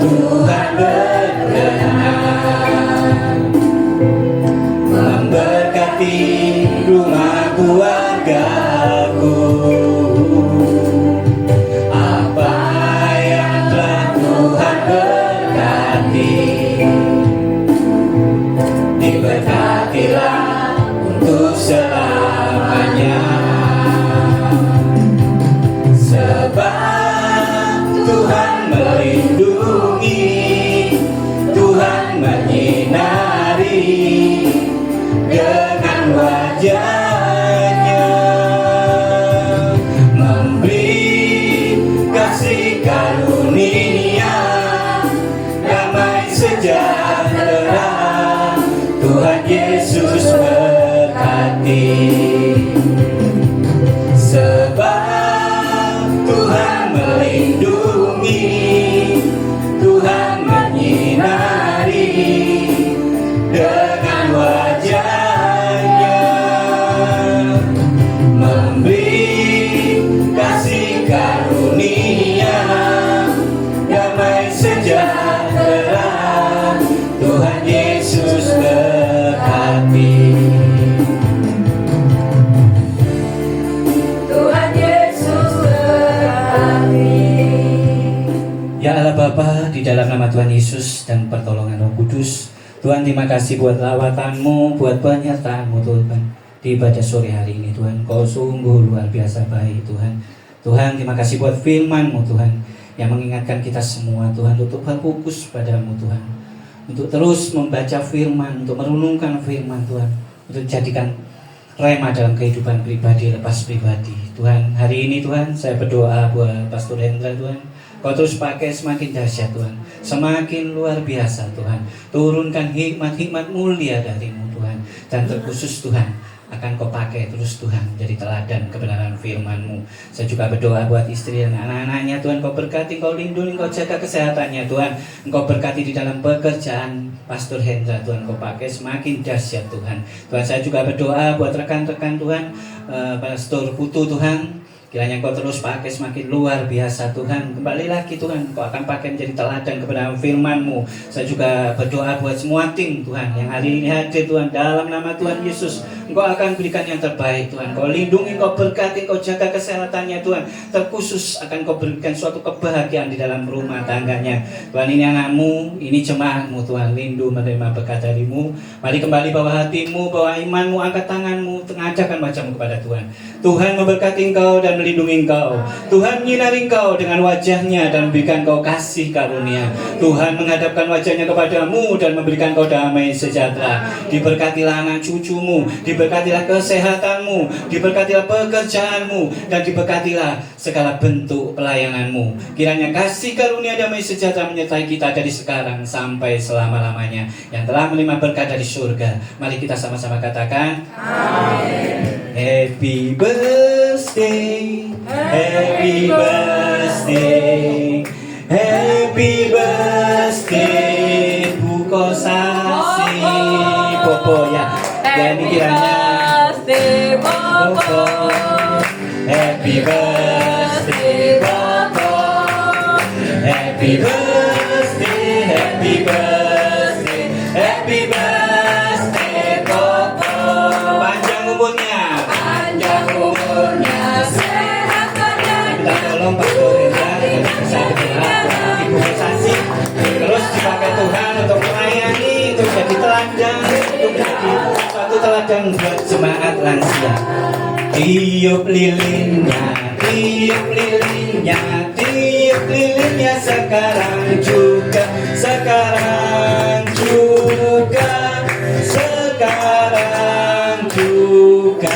Speaker 9: Tuhan berkenan memberkati rumah keluargaku. Apa yang telah Tuhan berkati, diberkatilah untuk selamanya. Sebab Tuhan melindungi, Tuhan menyinari dengan wajah-Nya, memberi kasih karunia, damai sejahtera. Tuhan Yesus berkati. Sebab Tuhan melindungi, Tuhan menyinari dengan wajah-Nya, memberi kasih karunia, damai sejahtera. Tuhan Yesus berkati. nama Tuhan Yesus dan pertolongan Roh Kudus, Tuhan terima kasih buat lawatan-Mu, buat penyertaan-Mu Tuhan di ibadah sore hari ini Tuhan. Kau sungguh luar biasa baik Tuhan. Tuhan terima kasih buat firman-Mu Tuhan yang mengingatkan kita semua Tuhan untuk berfokus padamu Tuhan, untuk terus membaca firman, untuk merenungkan firman Tuhan, untuk jadikan rema dalam kehidupan pribadi lepas pribadi Tuhan. Hari ini Tuhan saya berdoa buat Pastor Hendra Tuhan, Kau terus pakai semakin dahsyat Tuhan, semakin luar biasa Tuhan. Turunkan hikmat-hikmat mulia dari-Mu Tuhan, dan terkhusus Tuhan akan Kau pakai terus Tuhan jadi teladan kebenaran firman-Mu. Saya juga berdoa buat istri dan anak-anaknya Tuhan, Kau berkati, Kau lindungi, Kau jaga kesehatannya Tuhan. Engkau berkati di dalam pekerjaan Pastor Hendra Tuhan, Kau pakai semakin dahsyat Tuhan. Tuhan saya juga berdoa buat rekan-rekan Tuhan, Pastor Putu Tuhan, kiranya Kau terus pakai semakin luar biasa Tuhan. Kembali lagi Tuhan, Kau akan pakai menjadi teladan kebenaran firman-Mu. Saya juga berdoa buat semua tim Tuhan yang hari ini hadir Tuhan, dalam nama Tuhan Yesus Engkau akan berikan yang terbaik Tuhan. Kau lindungi, Kau berkati, Kau jaga kesehatannya Tuhan. Terkhusus akan Kau berikan suatu kebahagiaan di dalam rumah tangganya Tuhan. Ini anak-Mu, ini jemaat-Mu Tuhan, rindu menerima berkat dari-Mu. Mari kembali bawa hatimu, bawa imanmu, angkat tanganmu, tengahkan wajahmu kepada Tuhan. Tuhan memberkati engkau dan melindungi engkau. Tuhan menyinari engkau dengan wajahnya dan memberikan engkau kasih karunia. Tuhan menghadapkan wajahnya kepadamu dan memberikan engkau damai sejahtera. Diberkatilah anak cucumu, diberkatilah kesehatanmu, diberkatilah pekerjaanmu, dan diberkatilah segala bentuk pelayananmu. Kiranya kasih karunia damai sejahtera menyertai kita dari sekarang sampai selama-lamanya. Yang telah menerima berkat dari surga, mari kita sama-sama katakan amin. Happy birthday, happy birthday, happy birthday Bu Kosasi Popo ya. Jadi kiranya Popo, happy birthday Popo, happy birthday, happy birthday, happy birthday Popo. Panjang umurnya, sehat badannya. Kita tolong Pastor Hendra bisa berdoa Ibu Kosasi, terus dipakai Tuhan untuk melayani, untuk jadi teladan, untuk jadi suatu teladan buat jemaat lansia. Tiup lilinnya, tiup lilinnya, tiup lilinnya sekarang juga, sekarang juga, sekarang juga.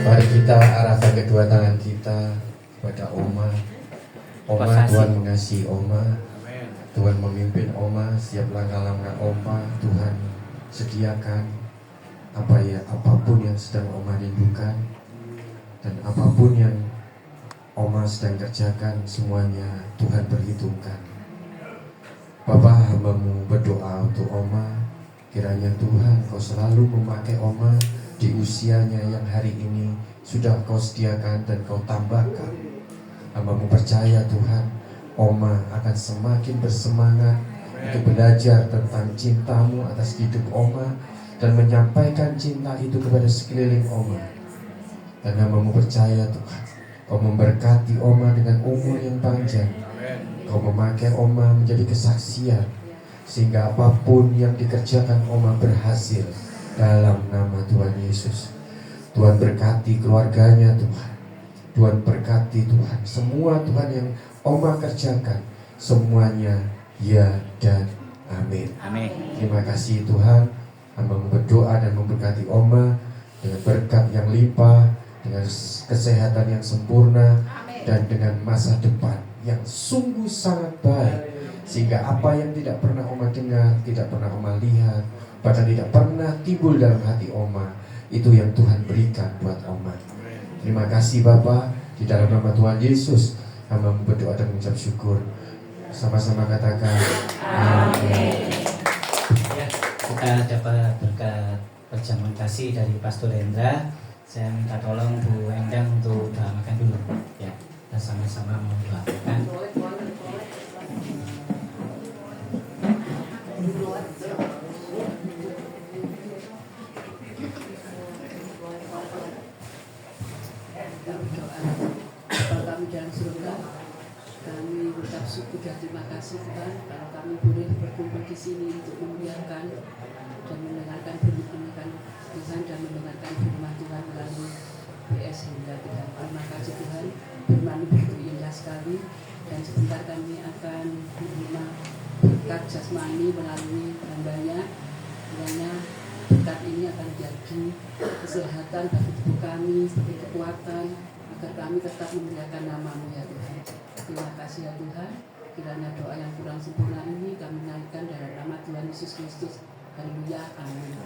Speaker 5: Mari kita arahkan kedua tangan kita kepada Oma. Oma, Tuhan mengasihi Oma. Tuhan memimpin Oma setiap langkah-langkah Oma. Tuhan sediakan apapun yang sedang Oma rindukan, dan apapun yang Oma sedang kerjakan, semuanya Tuhan perhitungkan. Bapa, hamba-Mu berdoa untuk Oma, kiranya Tuhan Kau selalu memakai Oma di usianya yang hari ini sudah Kau sediakan dan Kau tambahkan. Hamba-Mu percaya Tuhan, Oma akan semakin bersemangat untuk belajar tentang cinta-Mu atas hidup Oma dan menyampaikan cinta itu kepada sekeliling Oma. Dan hamba-Mu percaya Tuhan, Kau memberkati Oma dengan umur yang panjang. Kau memakai Oma menjadi kesaksian, sehingga apapun yang dikerjakan Oma berhasil dalam nama Tuhan Yesus. Tuhan berkati keluarganya Tuhan. Tuhan berkati Tuhan semua Tuhan yang Oma kerjakan, semuanya ya dan amin.
Speaker 9: Amin.
Speaker 5: Terima kasih Tuhan. Hamba berdoa dan memberkati Oma dengan berkat yang limpah, dengan kesehatan yang sempurna, dan dengan masa depan yang sungguh sangat baik, sehingga apa yang tidak pernah Oma dengar, tidak pernah Oma lihat, bahkan tidak pernah timbul dalam hati Oma, itu yang Tuhan berikan buat Oma. Terima kasih Bapa, di dalam nama Tuhan Yesus hamba berdoa dan mengucap syukur. Sama-sama katakan amin.
Speaker 9: Ya, kita dapat berkat perjamuan kasih dari Pastor Hendra. Saya minta tolong Bu Endang untuk makan dulu ya. Kita sama-sama mendoakan.
Speaker 2: Bapa kami dalam surga, kami
Speaker 10: bersyukur dan terima kasih Tuhan kalau kami boleh berkumpul di sini untuk memuliakan dan mendengarkan firman Tuhan dan mendengarkan firman Tuhan melalui PS hingga Tuhan. Terima kasih Tuhan, firman begitu indah sekali dan sebentar kami akan menerima berkat jasmani melalui hambanya. Kiranya berkat ini akan jadi kesehatan bagi tubuh kami, sebagai kekuatan agar kami tetap memuliakan nama-Mu ya Tuhan. Terima kasih ya Tuhan. Kiranya doa yang kurang sempurna ini kami naikkan dalam nama Tuhan Yesus Kristus. Haleluya. Amin.